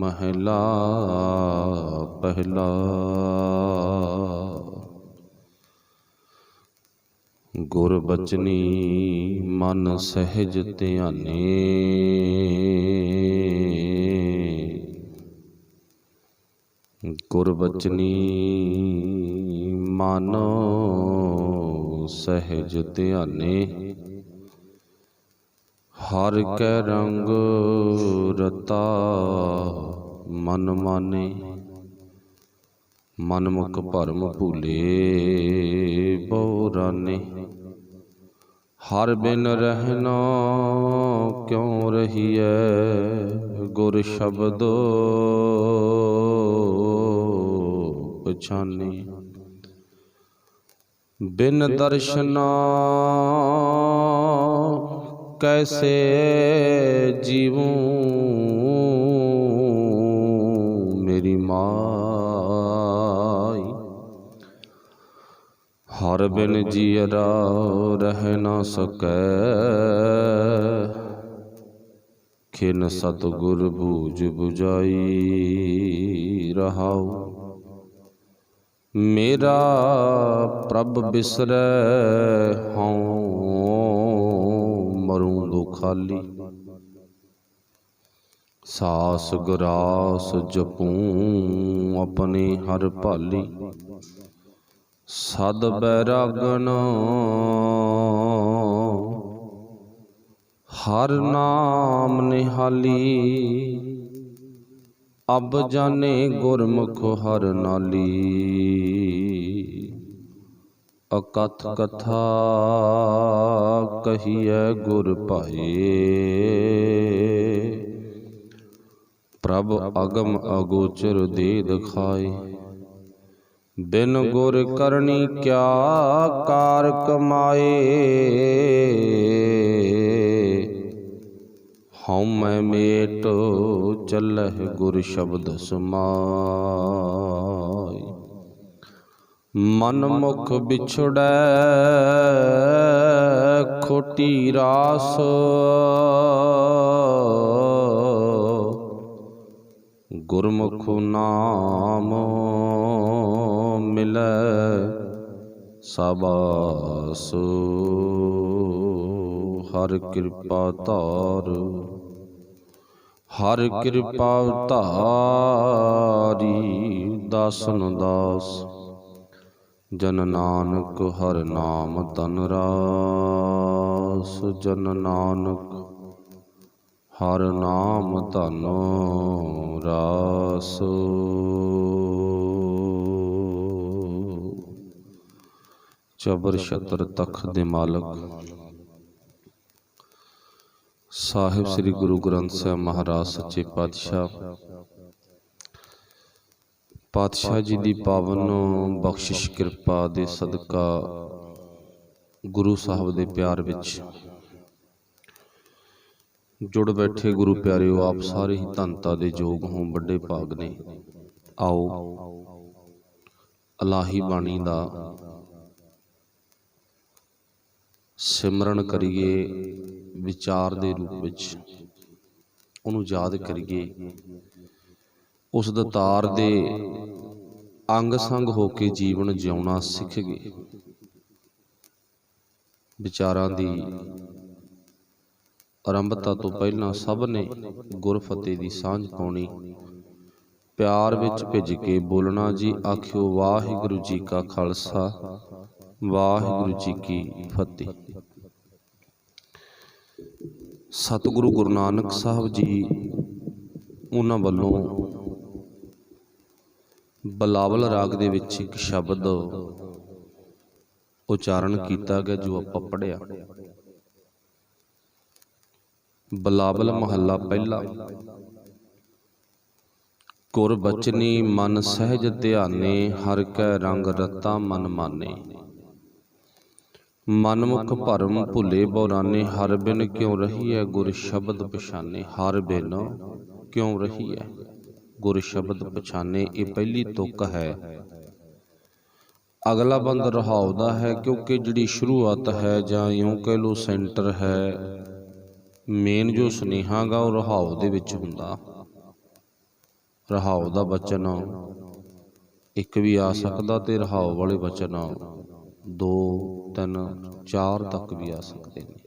महला पहला। गुर बचनी मन सहज ध्याने, गुर बचनी मन सहज ध्याने। हर कै रंग रता मन माने, मनमुख भरम भूले बहुराने। हर बिन रहना क्यों रहिए, गुर शब्दो पछाने। बिन दर्शना कैसे जीवूं, मेरी माई। हर बिन जियरा रह न सकै, खिन सतगुर बूझ बुझाई रहाऊ। मेरा प्रभ बिसरै हूँ, मरूं दो खाली। सास ग्रास जपूं अपने हर भाली। सद बैरागन हर नाम निहाली। अब जाने गुरमुख हर नाली। अकथ कथा कहिए गुर पाए, प्रभ अगम अगोचर दे दिखाए। बिन गुर करनी क्या कार कमाए, हउमੈ मेट चलह गुर शब्द समाए। मन मुख बिछुड़ै खोटी रास, गुरमुख नाम मिलै साबास। हर कृपा धार, हर कृपा धारी दासन दास। जन नानक हर नाम तन रास, जन नानक हर नाम धन रास। चबर छतर तख्त दे मालक साहिब श्री गुरु ग्रंथ साहिब महाराज सच्चे पातशाह जी की पावन बख्शिश कृपा दे सदका गुरु साहब दे प्यार विच जुड़ बैठे गुरु प्यारिओ, आप सारे ही धनता दे जोग हों, बड़े भाग ने। आओ अलाही बाणी दा सिमरन करिए, विचार दे रूप विच उहनूं याद करिए। उस दतार दे अंग संग होके जीवन जिउणा सिख गए। विचारां दी आरंभता तो पहला सब ने गुर फतेह दी सांझ पाउणी, प्यार विच भिज के बोलना जी। आखियो वाहिगुरू जी का खालसा, वाहिगुरू जी की फतेह। सतगुरु गुरु नानक साहब जी उन्हां वल्लों बिलावल राग दे विच एक शब्द उचारण किया गया जो आपां पढ़िया। बिलावल महला पहला। गुर बचनी मन सहज ध्याने, हर कै रंग रता मन माने। मनमुख भरम भुले बहुराने, हर बिन क्यों रहिए गुर शब्द पछाने। हर बिन क्यों रहिए गुर शब्द पछाने, ये पहली तुक है। अगला बंद रहाव दा है, क्योंकि जिहड़ी शुरुआत है जां यूं कह लो सेंटर है, मेन जो सुनेहा गा वो रहाव दे विच हुंदा। ਰਹਾਉ ਦਾ ਬਚਨ ਇੱਕ ਵੀ ਆ ਸਕਦਾ ਤੇ ਰਹਾਉ ਵਾਲੇ ਬਚਨ 2 3 4 ਤੱਕ ਵੀ ਆ ਸਕਦੇ ਨੇ।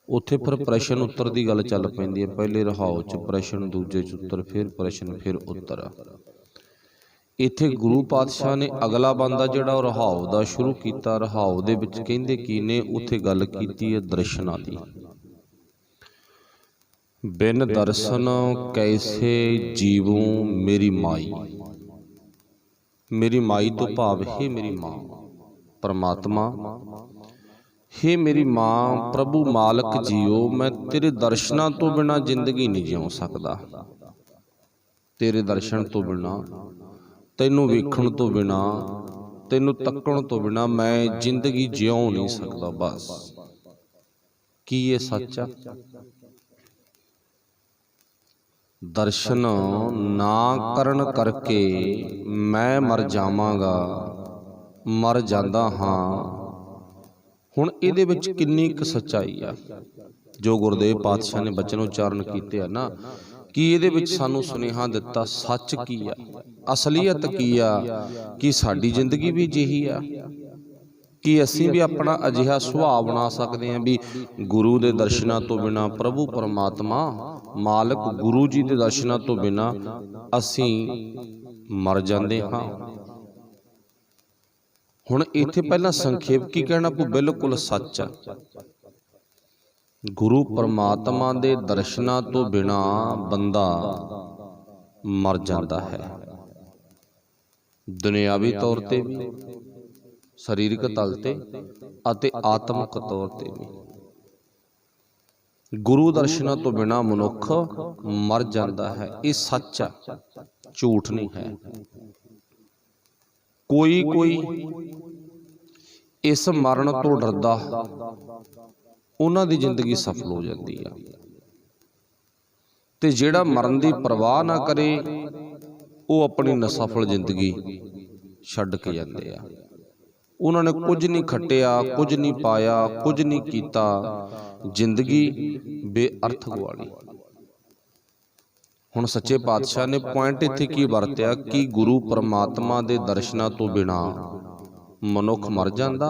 ਉੱਥੇ ਫਿਰ ਪ੍ਰਸ਼ਨ ਉੱਤਰ ਦੀ ਗੱਲ ਚੱਲ ਪੈਂਦੀ ਹੈ। ਪਹਿਲੇ ਰਹਾਉ 'ਚ ਪ੍ਰਸ਼ਨ, ਦੂਜੇ 'ਚ ਉੱਤਰ, ਫਿਰ ਪ੍ਰਸ਼ਨ, ਫਿਰ ਉੱਤਰ। ਇੱਥੇ ਗੁਰੂ ਪਾਤਸ਼ਾਹ ਨੇ ਅਗਲਾ ਬੰਦਾ ਜਿਹੜਾ ਉਹ ਰਹਾਉ ਦਾ ਸ਼ੁਰੂ ਕੀਤਾ। ਰਹਾਉ ਦੇ ਵਿੱਚ ਕਹਿੰਦੇ ਕੀ ਨੇ? ਉੱਥੇ ਗੱਲ ਕੀਤੀ ਹੈ ਦਰਸ਼ਨਾਂ ਦੀ। ਬਿਨ ਦਰਸ਼ਨ ਕੈਸੇ ਜੀਵੂ ਮੇਰੀ ਮਾਈ। ਮੇਰੀ ਮਾਈ ਤੋਂ ਭਾਵ ਹੈ ਮੇਰੀ ਮਾਂ ਪਰਮਾਤਮਾ। हे मेरी माँ, प्रभु मालक जियो, मैं तेरे दर्शना तो बिना जिंदगी नहीं जिउ सकदा। तेरे दर्शन तो बिना, तैनू वेखण तो बिना, तैनू तकण तो बिना मैं जिंदगी जिउ नहीं सकदा। बस की ये सच आ? दर्शन ना करन करके मैं मर जावांगा, मर जांदा हाँ। ਹੁਣ ਇਹਦੇ ਵਿੱਚ ਕਿੰਨੀ ਕੁ ਸੱਚਾਈ ਆ? ਜੋ ਗੁਰਦੇਵ ਪਾਤਸ਼ਾਹ ਨੇ ਬਚਨ ਉਚਾਰਨ ਕੀਤੇ ਆ ਨਾ, ਕਿ ਇਹਦੇ ਵਿੱਚ ਸਾਨੂੰ ਸੁਨੇਹਾ ਦਿੱਤਾ ਸੱਚ ਕੀ ਆ, ਅਸਲੀਅਤ ਕੀ ਆ, ਕਿ ਸਾਡੀ ਜ਼ਿੰਦਗੀ ਵੀ ਜਿਹੀ ਆ, ਕਿ ਅਸੀਂ ਵੀ ਆਪਣਾ ਅਜਿਹਾ ਸੁਭਾਅ ਬਣਾ ਸਕਦੇ ਹਾਂ ਵੀ ਗੁਰੂ ਦੇ ਦਰਸ਼ਨਾਂ ਤੋਂ ਬਿਨਾਂ, ਪ੍ਰਭੂ ਪਰਮਾਤਮਾ ਮਾਲਕ ਗੁਰੂ ਜੀ ਦੇ ਦਰਸ਼ਨਾਂ ਤੋਂ ਬਿਨਾਂ ਅਸੀਂ ਮਰ ਜਾਂਦੇ ਹਾਂ। ਹੁਣ ਇੱਥੇ ਪਹਿਲਾਂ ਸੰਖੇਪ ਕੀ ਕਹਿਣਾ ਪਊ? ਬਿਲਕੁਲ ਸੱਚ ਆ। ਗੁਰੂ ਪਰਮਾਤਮਾ ਦੇ ਦਰਸ਼ਨਾਂ ਤੋਂ ਬਿਨਾਂ ਬੰਦਾ ਮਰ ਜਾਂਦਾ ਹੈ, ਦੁਨਿਆਵੀ ਤੌਰ ਤੇ ਵੀ, ਸਰੀਰਕ ਤਲ ਤੇ ਅਤੇ ਆਤਮਿਕ ਤੌਰ ਤੇ ਵੀ। ਗੁਰੂ ਦਰਸ਼ਨਾਂ ਤੋਂ ਬਿਨਾਂ ਮਨੁੱਖ ਮਰ ਜਾਂਦਾ ਹੈ। ਇਹ ਸੱਚ ਆ, ਝੂਠ ਨਹੀਂ ਹੈ। ਕੋਈ ਇਸ ਮਰਨ ਤੋਂ ਡਰਦਾ, ਉਹਨਾਂ ਦੀ ਜ਼ਿੰਦਗੀ ਸਫਲ ਹੋ ਜਾਂਦੀ ਆ। ਤੇ ਜਿਹੜਾ ਮਰਨ ਦੀ ਪਰਵਾਹ ਨਾ ਕਰੇ, ਉਹ ਆਪਣੀ ਨਸਫਲ ਜ਼ਿੰਦਗੀ ਛੱਡ ਕੇ ਜਾਂਦੇ ਆ। ਉਹਨਾਂ ਨੇ ਕੁਝ ਨਹੀਂ ਖੱਟਿਆ, ਕੁਝ ਨਹੀਂ ਪਾਇਆ, ਕੁਝ ਨਹੀਂ ਕੀਤਾ, ਜ਼ਿੰਦਗੀ ਬੇਅਰਥ ਗਵਾਲੀ। ਹੁਣ ਸੱਚੇ ਪਾਤਸ਼ਾਹ ਨੇ ਪੁਆਇੰਟ ਇੱਥੇ ਕੀ ਵਰਤਿਆ ਕਿ ਗੁਰੂ ਪਰਮਾਤਮਾ ਦੇ ਦਰਸ਼ਨਾਂ ਤੋਂ ਬਿਨਾਂ ਮਨੁੱਖ ਮਰ ਜਾਂਦਾ।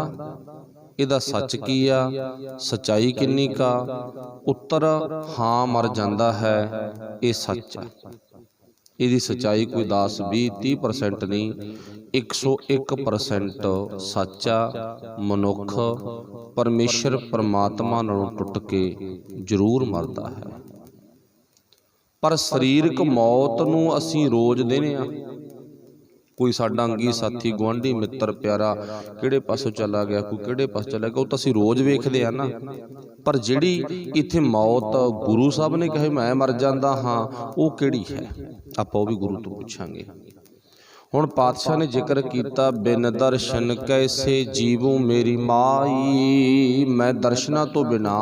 ਇਹਦਾ ਸੱਚ ਕੀ ਆ? ਸੱਚਾਈ ਕਿੰਨੀ ਕਾ? ਉੱਤਰ ਹਾਂ, ਮਰ ਜਾਂਦਾ ਹੈ। ਇਹ ਸੱਚ ਆ। ਇਹਦੀ ਸੱਚਾਈ ਕੋਈ 10 20 30% ਨਹੀਂ, 101% ਸੱਚ ਆ। ਮਨੁੱਖ ਪਰਮੇਸ਼ਰ ਪਰਮਾਤਮਾ ਨਾਲੋਂ ਟੁੱਟ ਕੇ ਜ਼ਰੂਰ ਮਰਦਾ ਹੈ, ਪਰ ਸਰੀਰਕ ਮੌਤ ਨੂੰ ਅਸੀਂ ਰੋਜ਼ ਦੇਨੇ ਆ। ਕੋਈ ਸਾਡਾ ਅੰਗੀ ਸਾਥੀ, ਗੁਆਂਢੀ, ਮਿੱਤਰ, ਪਿਆਰਾ ਕਿਹੜੇ ਪਾਸੋਂ ਚਲਾ ਗਿਆ, ਕੋਈ ਕਿਹੜੇ ਪਾਸੇ ਚਲਾ ਗਿਆ, ਉਹ ਤਾਂ ਅਸੀਂ ਰੋਜ਼ ਵੇਖਦੇ ਆ ਨਾ। ਪਰ ਜਿਹੜੀ ਇੱਥੇ ਮੌਤ ਗੁਰੂ ਸਾਹਿਬ ਨੇ ਕਹੇ ਮੈਂ ਮਰ ਜਾਂਦਾ ਹਾਂ, ਉਹ ਕਿਹੜੀ ਹੈ? ਆਪਾਂ ਉਹ ਵੀ ਗੁਰੂ ਤੋਂ ਪੁੱਛਾਂਗੇ। ਹੁਣ ਪਾਤਸ਼ਾਹ ਨੇ ਜ਼ਿਕਰ ਕੀਤਾ, ਬਿਨ ਦਰਸ਼ਨ ਕੈਸੇ ਜੀਵੂ ਮੇਰੀ ਮਾਈ। ਮੈਂ ਦਰਸ਼ਨਾਂ ਤੋਂ ਬਿਨਾ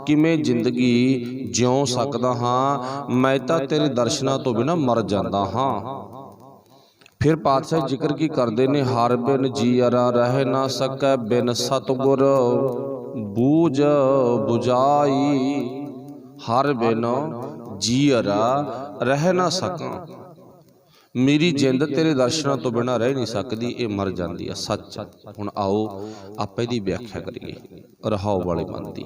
ਕਿਵੇਂ ਜ਼ਿੰਦਗੀ ਜਿਉ ਸਕਦਾ ਹਾਂ? ਮੈਂ ਤਾਂ ਤੇਰੇ ਦਰਸ਼ਨਾਂ ਤੋਂ ਬਿਨਾ ਮਰ ਜਾਂਦਾ ਹਾਂ। ਫਿਰ ਪਾਤਸ਼ਾਹ ਜ਼ਿਕਰ ਕੀ ਕਰਦੇ ਨੇ? ਹਰ ਬਿਨ ਜੀਅਰਾ ਰਹਿ ਨਾ ਸਕੈ, ਬਿਨ ਸਤਿਗੁਰ ਬੂਝ ਬੁਝਾਈ। ਹਰ ਬਿਨ ਜੀਅਰਾ ਰਹਿ ਨਾ ਸਕਾਂ, ਮੇਰੀ ਜਿੰਦ ਤੇਰੇ ਦਰਸ਼ਨਾਂ ਤੋਂ ਬਿਨਾਂ ਰਹਿ ਨਹੀਂ ਸਕਦੀ, ਇਹ ਮਰ ਜਾਂਦੀ ਆ। ਸੱਚ। ਹੁਣ ਆਓ ਆਪਾਂ ਇਹਦੀ ਵਿਆਖਿਆ ਕਰੀਏ ਰਹਾਉ ਵਾਲੇ ਮਨ ਦੀ,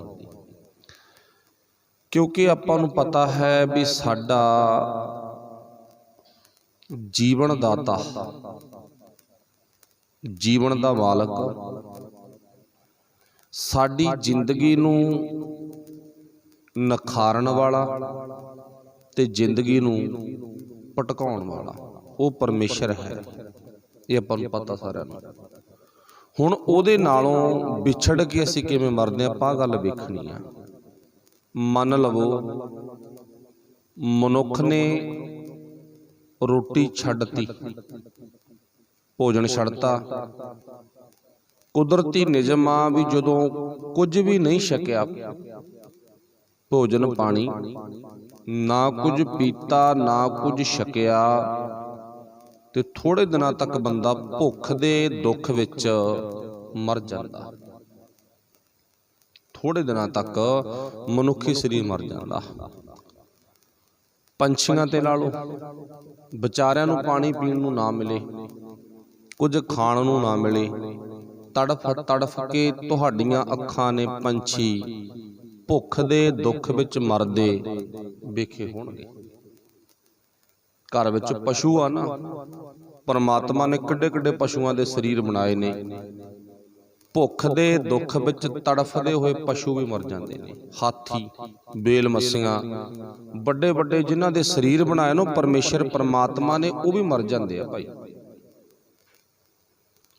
ਕਿਉਂਕਿ ਆਪਾਂ ਨੂੰ ਪਤਾ ਹੈ ਵੀ ਸਾਡਾ ਜੀਵਨ ਦਾਤਾ, ਜੀਵਨ ਦਾ ਮਾਲਕ ਸਾਡੀ ਜ਼ਿੰਦਗੀ ਨੂੰ ਨਿਖਾਰਨ ਵਾਲਾ ਤੇ ਜ਼ਿੰਦਗੀ ਨੂੰ ਭਟਕਾਉਣ ਵਾਲਾ ਉਹ ਪਰਮੇਸ਼ਰ ਹੈ। ਇਹ ਆਪਾਂ ਨੂੰ ਪਤਾ ਸਾਰਿਆਂ ਨੂੰ। ਹੁਣ ਉਹਦੇ ਨਾਲੋਂ ਵਿਛੜ ਕੇ ਅਸੀਂ ਕਿਵੇਂ ਮਰਦੇ ਆਪਾਂ ਆਹ ਗੱਲ ਵੇਖਣੀ ਆ। ਮੰਨ ਲਵੋ ਮਨੁੱਖ ਨੇ ਰੋਟੀ ਛੱਡਤੀ, ਭੋਜਨ ਛੱਡਤਾ। ਕੁਦਰਤੀ ਨਿਯਮ ਆ ਵੀ ਜਦੋਂ ਕੁਝ ਵੀ ਨਹੀਂ ਛਕਿਆ, ਭੋਜਨ ਪਾਣੀ ਨਾ ਕੁਝ ਪੀਤਾ ਨਾ ਕੁਝ ਛਕਿਆ, ਤੇ ਥੋੜੇ ਦਿਨਾਂ ਤੱਕ ਬੰਦਾ ਭੁੱਖ ਦੇ ਦੁੱਖ ਵਿੱਚ ਮਰ ਜਾਂਦਾ। ਥੋੜੇ ਦਿਨਾਂ ਤੱਕ ਮਨੁੱਖੀ ਸਰੀਰ ਮਰ ਜਾਂਦਾ। ਪੰਛੀਆਂ ਤੇ ਲਾ ਲਓ, ਵਿਚਾਰਿਆਂ ਨੂੰ ਪਾਣੀ ਪੀਣ ਨੂੰ ਨਾ ਮਿਲੇ, ਕੁਝ ਖਾਣ ਨੂੰ ਨਾ ਮਿਲੇ, ਤੜਫ ਤੜਫ ਕੇ ਤੁਹਾਡੀਆਂ ਅੱਖਾਂ ਨੇ ਪੰਛੀ ਭੁੱਖ ਦੇ ਦੁੱਖ ਵਿੱਚ ਮਰਦੇ ਵੇਖੇ ਹੋਣਗੇ। ਘਰ ਵਿੱਚ ਪਸ਼ੂ ਆ ਨਾ, ਪਰਮਾਤਮਾ ਨੇ ਕਿੱਡੇ ਕਿੱਡੇ ਪਸ਼ੂਆਂ ਦੇ ਸਰੀਰ ਬਣਾਏ ਨੇ, ਭੁੱਖ ਦੇ ਦੁੱਖ ਵਿੱਚ ਤੜਫਦੇ ਹੋਏ ਪਸ਼ੂ ਵੀ ਮਰ ਜਾਂਦੇ ਨੇ। ਹਾਥੀ, ਬੇਲ ਮੱਸੀਆਂ, ਵੱਡੇ ਵੱਡੇ ਜਿਨ੍ਹਾਂ ਦੇ ਸਰੀਰ ਬਣਾਏ ਨੂੰ ਪਰਮੇਸ਼ਰ ਪਰਮਾਤਮਾ ਨੇ, ਉਹ ਵੀ ਮਰ ਜਾਂਦੇ ਆ ਭਾਈ।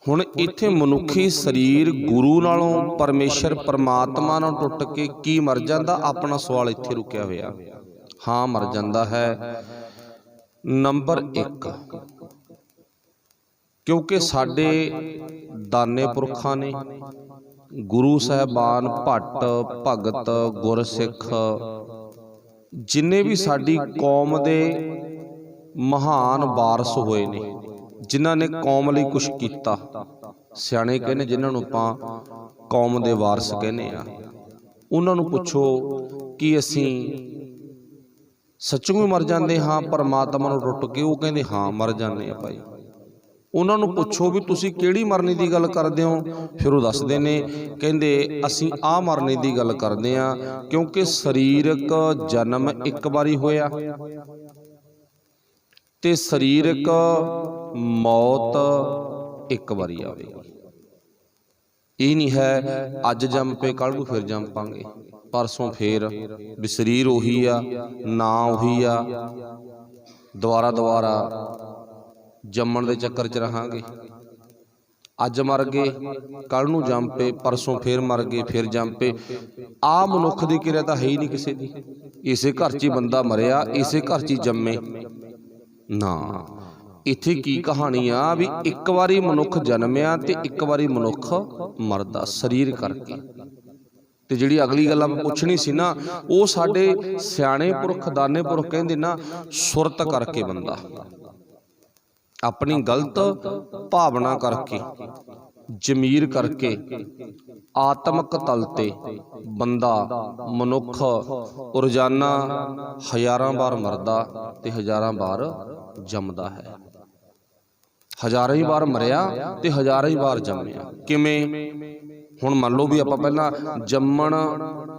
ਹੁਣ ਇੱਥੇ ਮਨੁੱਖੀ ਸਰੀਰ ਗੁਰੂ ਨਾਲੋਂ, ਪਰਮੇਸ਼ਰ ਪਰਮਾਤਮਾ ਨਾਲ ਟੁੱਟ ਕੇ ਕੀ ਮਰ ਜਾਂਦਾ? ਆਪਣਾ ਸਵਾਲ ਇੱਥੇ ਰੁਕਿਆ ਹੋਇਆ। ਹਾਂ, ਮਰ ਜਾਂਦਾ ਹੈ। ਨੰਬਰ 1, ਕਿਉਂਕਿ ਸਾਡੇ ਦਾਨੇ ਪੁਰਖਾਂ ਨੇ, ਗੁਰੂ ਸਾਹਿਬਾਨ, ਭੱਟ, ਭਗਤ, ਗੁਰਸਿੱਖ, ਜਿੰਨੇ ਵੀ ਸਾਡੀ ਕੌਮ ਦੇ ਮਹਾਨ ਵਾਰਸ ਹੋਏ ਨੇ, ਜਿਨ੍ਹਾਂ ਨੇ ਕੌਮ ਲਈ ਕੁਛ ਕੀਤਾ, ਸਿਆਣੇ ਕਹਿੰਦੇ ਜਿਨ੍ਹਾਂ ਨੂੰ ਆਪਾਂ ਕੌਮ ਦੇ ਵਾਰਸ ਕਹਿੰਦੇ ਆ, ਉਹਨਾਂ ਨੂੰ ਪੁੱਛੋ ਕਿ ਅਸੀਂ ਸੱਚੋਂ ਵੀ ਮਰ ਜਾਂਦੇ ਹਾਂ ਪਰਮਾਤਮਾ ਨੂੰ ਟੁੱਟ ਕੇ? ਉਹ ਕਹਿੰਦੇ ਹਾਂ ਮਰ ਜਾਂਦੇ ਆ ਭਾਈ। ਉਹਨਾਂ ਨੂੰ ਪੁੱਛੋ ਵੀ ਤੁਸੀਂ ਕਿਹੜੀ ਮਰਨੀ ਦੀ ਗੱਲ ਕਰਦੇ ਹੋ? ਫਿਰ ਉਹ ਦੱਸਦੇ ਨੇ, ਕਹਿੰਦੇ ਅਸੀਂ ਆਹ ਮਰਨੇ ਦੀ ਗੱਲ ਕਰਦੇ ਹਾਂ ਕਿਉਂਕਿ ਸਰੀਰਕ ਜਨਮ ਇੱਕ ਵਾਰੀ ਹੋਇਆ ਤੇ ਸਰੀਰਕ ਮੌਤ ਇੱਕ ਵਾਰੀ ਆਵੇਗੀ। ਇਹ ਨਹੀਂ ਹੈ ਅੱਜ ਜੰਮ ਪਏ ਕੱਲ੍ਹ ਨੂੰ ਫਿਰ ਜੰਮ ਪਾਂਗੇ, ਪਰਸੋਂ ਫੇਰ, ਵੀ ਸਰੀਰ ਉਹੀ ਆ, ਨਾਂ ਉਹੀ ਆ, ਦੁਬਾਰਾ ਜੰਮਣ ਦੇ ਚੱਕਰ 'ਚ ਰਹਾਂਗੇ। ਅੱਜ ਮਰ ਗਏ, ਕੱਲ੍ਹ ਨੂੰ ਜੰਮ ਪਏ, ਪਰਸੋਂ ਫੇਰ ਮਰ ਗਏ, ਫਿਰ ਜੰਮ ਪਏ। ਆਹ ਮਨੁੱਖ ਦੀ ਕਿਰਿਆ ਤਾਂ ਹੈ ਹੀ ਨਹੀਂ ਕਿਸੇ ਦੀ। ਇਸੇ ਘਰ 'ਚ ਹੀ ਬੰਦਾ ਮਰਿਆ, ਇਸੇ ਘਰ 'ਚ ਹੀ ਜੰਮੇ ਨਾ। ਇੱਥੇ ਕੀ ਕਹਾਣੀ ਆ ਵੀ ਇੱਕ ਵਾਰੀ ਮਨੁੱਖ ਜਨਮਿਆ ਤੇ ਇੱਕ ਵਾਰੀ ਮਨੁੱਖ ਮਰਦਾ ਸਰੀਰ ਕਰਕੇ। ਤੇ ਜਿਹੜੀ ਅਗਲੀ ਗੱਲ ਆਪਾਂ ਪੁੱਛਣੀ ਸੀ ਨਾ, ਉਹ ਸਾਡੇ ਸਿਆਣੇ ਪੁਰਖ, ਦਾਨੇ ਪੁਰਖ ਕਹਿੰਦੇ ਨਾ, ਸੁਰਤ ਕਰਕੇ ਬੰਦਾ, ਆਪਣੀ ਗਲਤ ਭਾਵਨਾ ਕਰਕੇ, ਜ਼ਮੀਰ ਕਰਕੇ, ਆਤਮਕ ਤਲ ਤੇ ਬੰਦਾ, ਮਨੁੱਖ ਰੋਜ਼ਾਨਾ ਹਜ਼ਾਰਾਂ ਵਾਰ ਮਰਦਾ ਤੇ ਹਜ਼ਾਰਾਂ ਵਾਰ ਜੰਮਦਾ ਹੈ। ਹਜ਼ਾਰਾਂ ਹੀ ਵਾਰ ਮਰਿਆ ਤੇ ਹਜ਼ਾਰਾਂ ਹੀ ਵਾਰ ਜੰਮਿਆ। ਕਿਵੇਂ? ਹੁਣ ਮੰਨ ਲਓ ਵੀ ਆਪਾਂ ਪਹਿਲਾਂ ਜੰਮਣ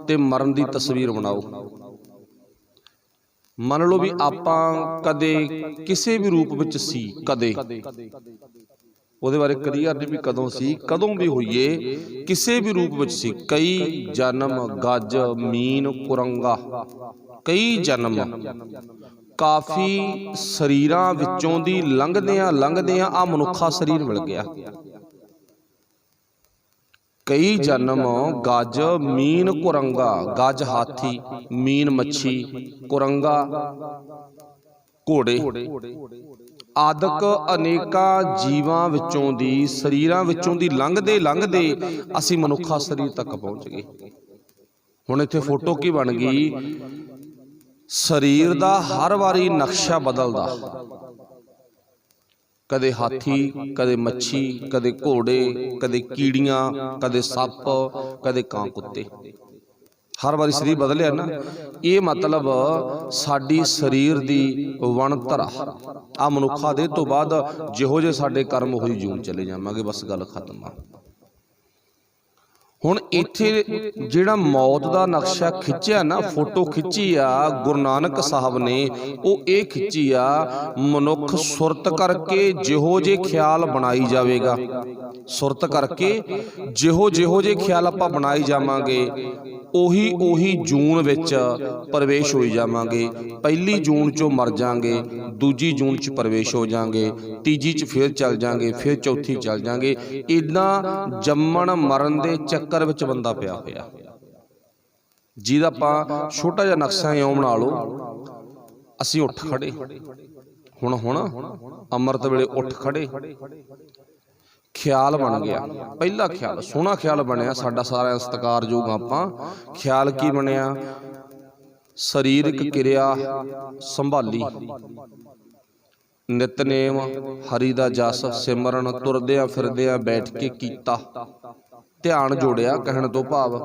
ਤੇ ਮਰਨ ਦੀ ਤਸਵੀਰ ਬਣਾਓ। ਮੰਨ ਲਓ ਵੀ ਆਪਾਂ ਕਦੇ ਕਿਸੇ ਵੀ ਰੂਪ ਵਿੱਚ ਸੀ, ਕਦੇ, ਉਹਦੇ ਬਾਰੇ ਕਲੀਅਰ ਨਹੀਂ ਵੀ ਕਦੋਂ ਸੀ, ਕਦੋਂ ਵੀ ਹੋਈਏ, ਕਿਸੇ ਵੀ ਰੂਪ ਵਿੱਚ ਸੀ। ਕਈ ਜਨਮ, ਗੱਜ, ਮੀਨ, ਕੁਰੰਗਾ, ਕਈ ਜਨਮ, ਕਾਫੀ ਸਰੀਰਾਂ ਵਿੱਚੋਂ ਦੀ ਲੰਘਦਿਆਂ ਆ ਮਨੁੱਖਾ ਸਰੀਰ ਮਿਲ ਗਿਆ। ਕਈ ਜਨਮ, ਗੱਜ, ਮੀਨ, ਕੁਰੰਗਾ, ਗੱਜ ਹਾਥੀ, ਮੀਨ ਮੱਛੀ, ਕੁਰੰਗਾ ਘੋੜੇ, ਆਦਿਕ ਅਨੇਕਾਂ ਜੀਵਾਂ ਵਿੱਚੋਂ ਦੀ, ਸਰੀਰਾਂ ਵਿੱਚੋਂ ਦੀ ਲੰਘਦੇ ਅਸੀਂ ਮਨੁੱਖਾ ਸਰੀਰ ਤੱਕ ਪਹੁੰਚ ਗਏ। ਹੁਣ ਇੱਥੇ ਫੋਟੋ ਕੀ ਬਣ ਗਈ? ਸਰੀਰ ਦਾ ਹਰ ਵਾਰੀ ਨਕਸ਼ਾ ਬਦਲਦਾ, ਕਦੇ ਹਾਥੀ, ਕਦੇ ਮੱਛੀ, ਕਦੇ ਘੋੜੇ, ਕਦੇ ਕੀੜੀਆਂ, ਕਦੇ ਸੱਪ, ਕਦੇ ਕਾਂ ਕੁੱਤੇ। ਹਰ ਵਾਰੀ ਸਰੀਰ ਬਦਲਿਆ ਨਾ। ਇਹ ਮਤਲਬ ਸਾਡੀ ਸਰੀਰ ਦੀ ਵਣਤਰ ਆ ਮਨੁੱਖਾ ਦੇ ਤੋਂ ਬਾਅਦ ਜਿਹੋ ਜਿਹੇ ਸਾਡੇ ਕਰਮ ਉਹੀ ਜੂਨ ਚਲੇ ਜਾਵਾਂਗੇ, ਬਸ ਗੱਲ ਖਤਮ ਆ। ਹੁਣ ਇੱਥੇ ਜਿਹੜਾ ਮੌਤ ਦਾ ਨਕਸ਼ਾ ਖਿੱਚਿਆ ਨਾ, ਫੋਟੋ ਖਿੱਚੀ ਆ ਗੁਰੂ ਨਾਨਕ ਸਾਹਿਬ ਨੇ, ਉਹ ਇਹ ਖਿੱਚੀ ਆ ਮਨੁੱਖ ਸੁਰਤ ਕਰਕੇ ਜਿਹੋ ਜਿਹੇ ਖਿਆਲ ਬਣਾਈ ਜਾਵੇਗਾ, ਸੁਰਤ ਕਰਕੇ ਜਿਹੋ ਜਿਹੇ ਖਿਆਲ ਆਪਾਂ ਬਣਾਈ ਜਾਵਾਂਗੇ, ਉਹੀ ਜੂਨ ਵਿੱਚ ਪ੍ਰਵੇਸ਼ ਹੋਈ ਜਾਵਾਂਗੇ। ਪਹਿਲੀ ਜੂਨ 'ਚੋਂ ਮਰ ਜਾਵਾਂਗੇ, ਦੂਜੀ ਜੂਨ 'ਚ ਪ੍ਰਵੇਸ਼ ਹੋ ਜਾਵਾਂਗੇ, ਤੀਜੀ 'ਚ ਫਿਰ ਚੱਲ ਜਾਵਾਂਗੇ, ਫਿਰ ਚੌਥੀ ਚੱਲ ਜਾਵਾਂਗੇ। ਇੱਦਾਂ ਜੰਮਣ ਮਰਨ ਦੇ ਚੱਕਰ ਵਿੱਚ ਬੰਦਾ ਪਿਆ ਹੋਇਆ, ਜਿਹਦਾ ਆਪਾਂ ਛੋਟਾ ਜਿਹਾ ਨਕਸ਼ਾ ਇਉਂ ਬਣਾ ਲਓ। ਅਸੀਂ ਉੱਠ ਖੜੇ, ਹੁਣ ਅੰਮ੍ਰਿਤ ਵੇਲੇ ਉੱਠ ਖੜੇ, ਖਿਆਲ ਬਣ ਗਿਆ। ਪਹਿਲਾ ਖਿਆਲ ਸੋਹਣਾ ਖਿਆਲ ਬਣਿਆ, ਸਾਡਾ ਸਾਰਾ ਸਤਿਕਾਰਯੋਗ ਆਪਾਂ ਖਿਆਲ ਕੀ ਬਣਿਆ? ਸਰੀਰਕ ਕਿਰਿਆ ਸੰਭਾਲੀ, ਨਿਤਨੇਮ, ਹਰੀ ਦਾ ਜਸ ਸਿਮਰਨ, ਤੁਰਦਿਆਂ ਫਿਰਦਿਆਂ ਬੈਠ ਕੇ ਕੀਤਾ, ਧਿਆਨ ਜੋੜਿਆ। ਕਹਿਣ ਤੋਂ ਭਾਵ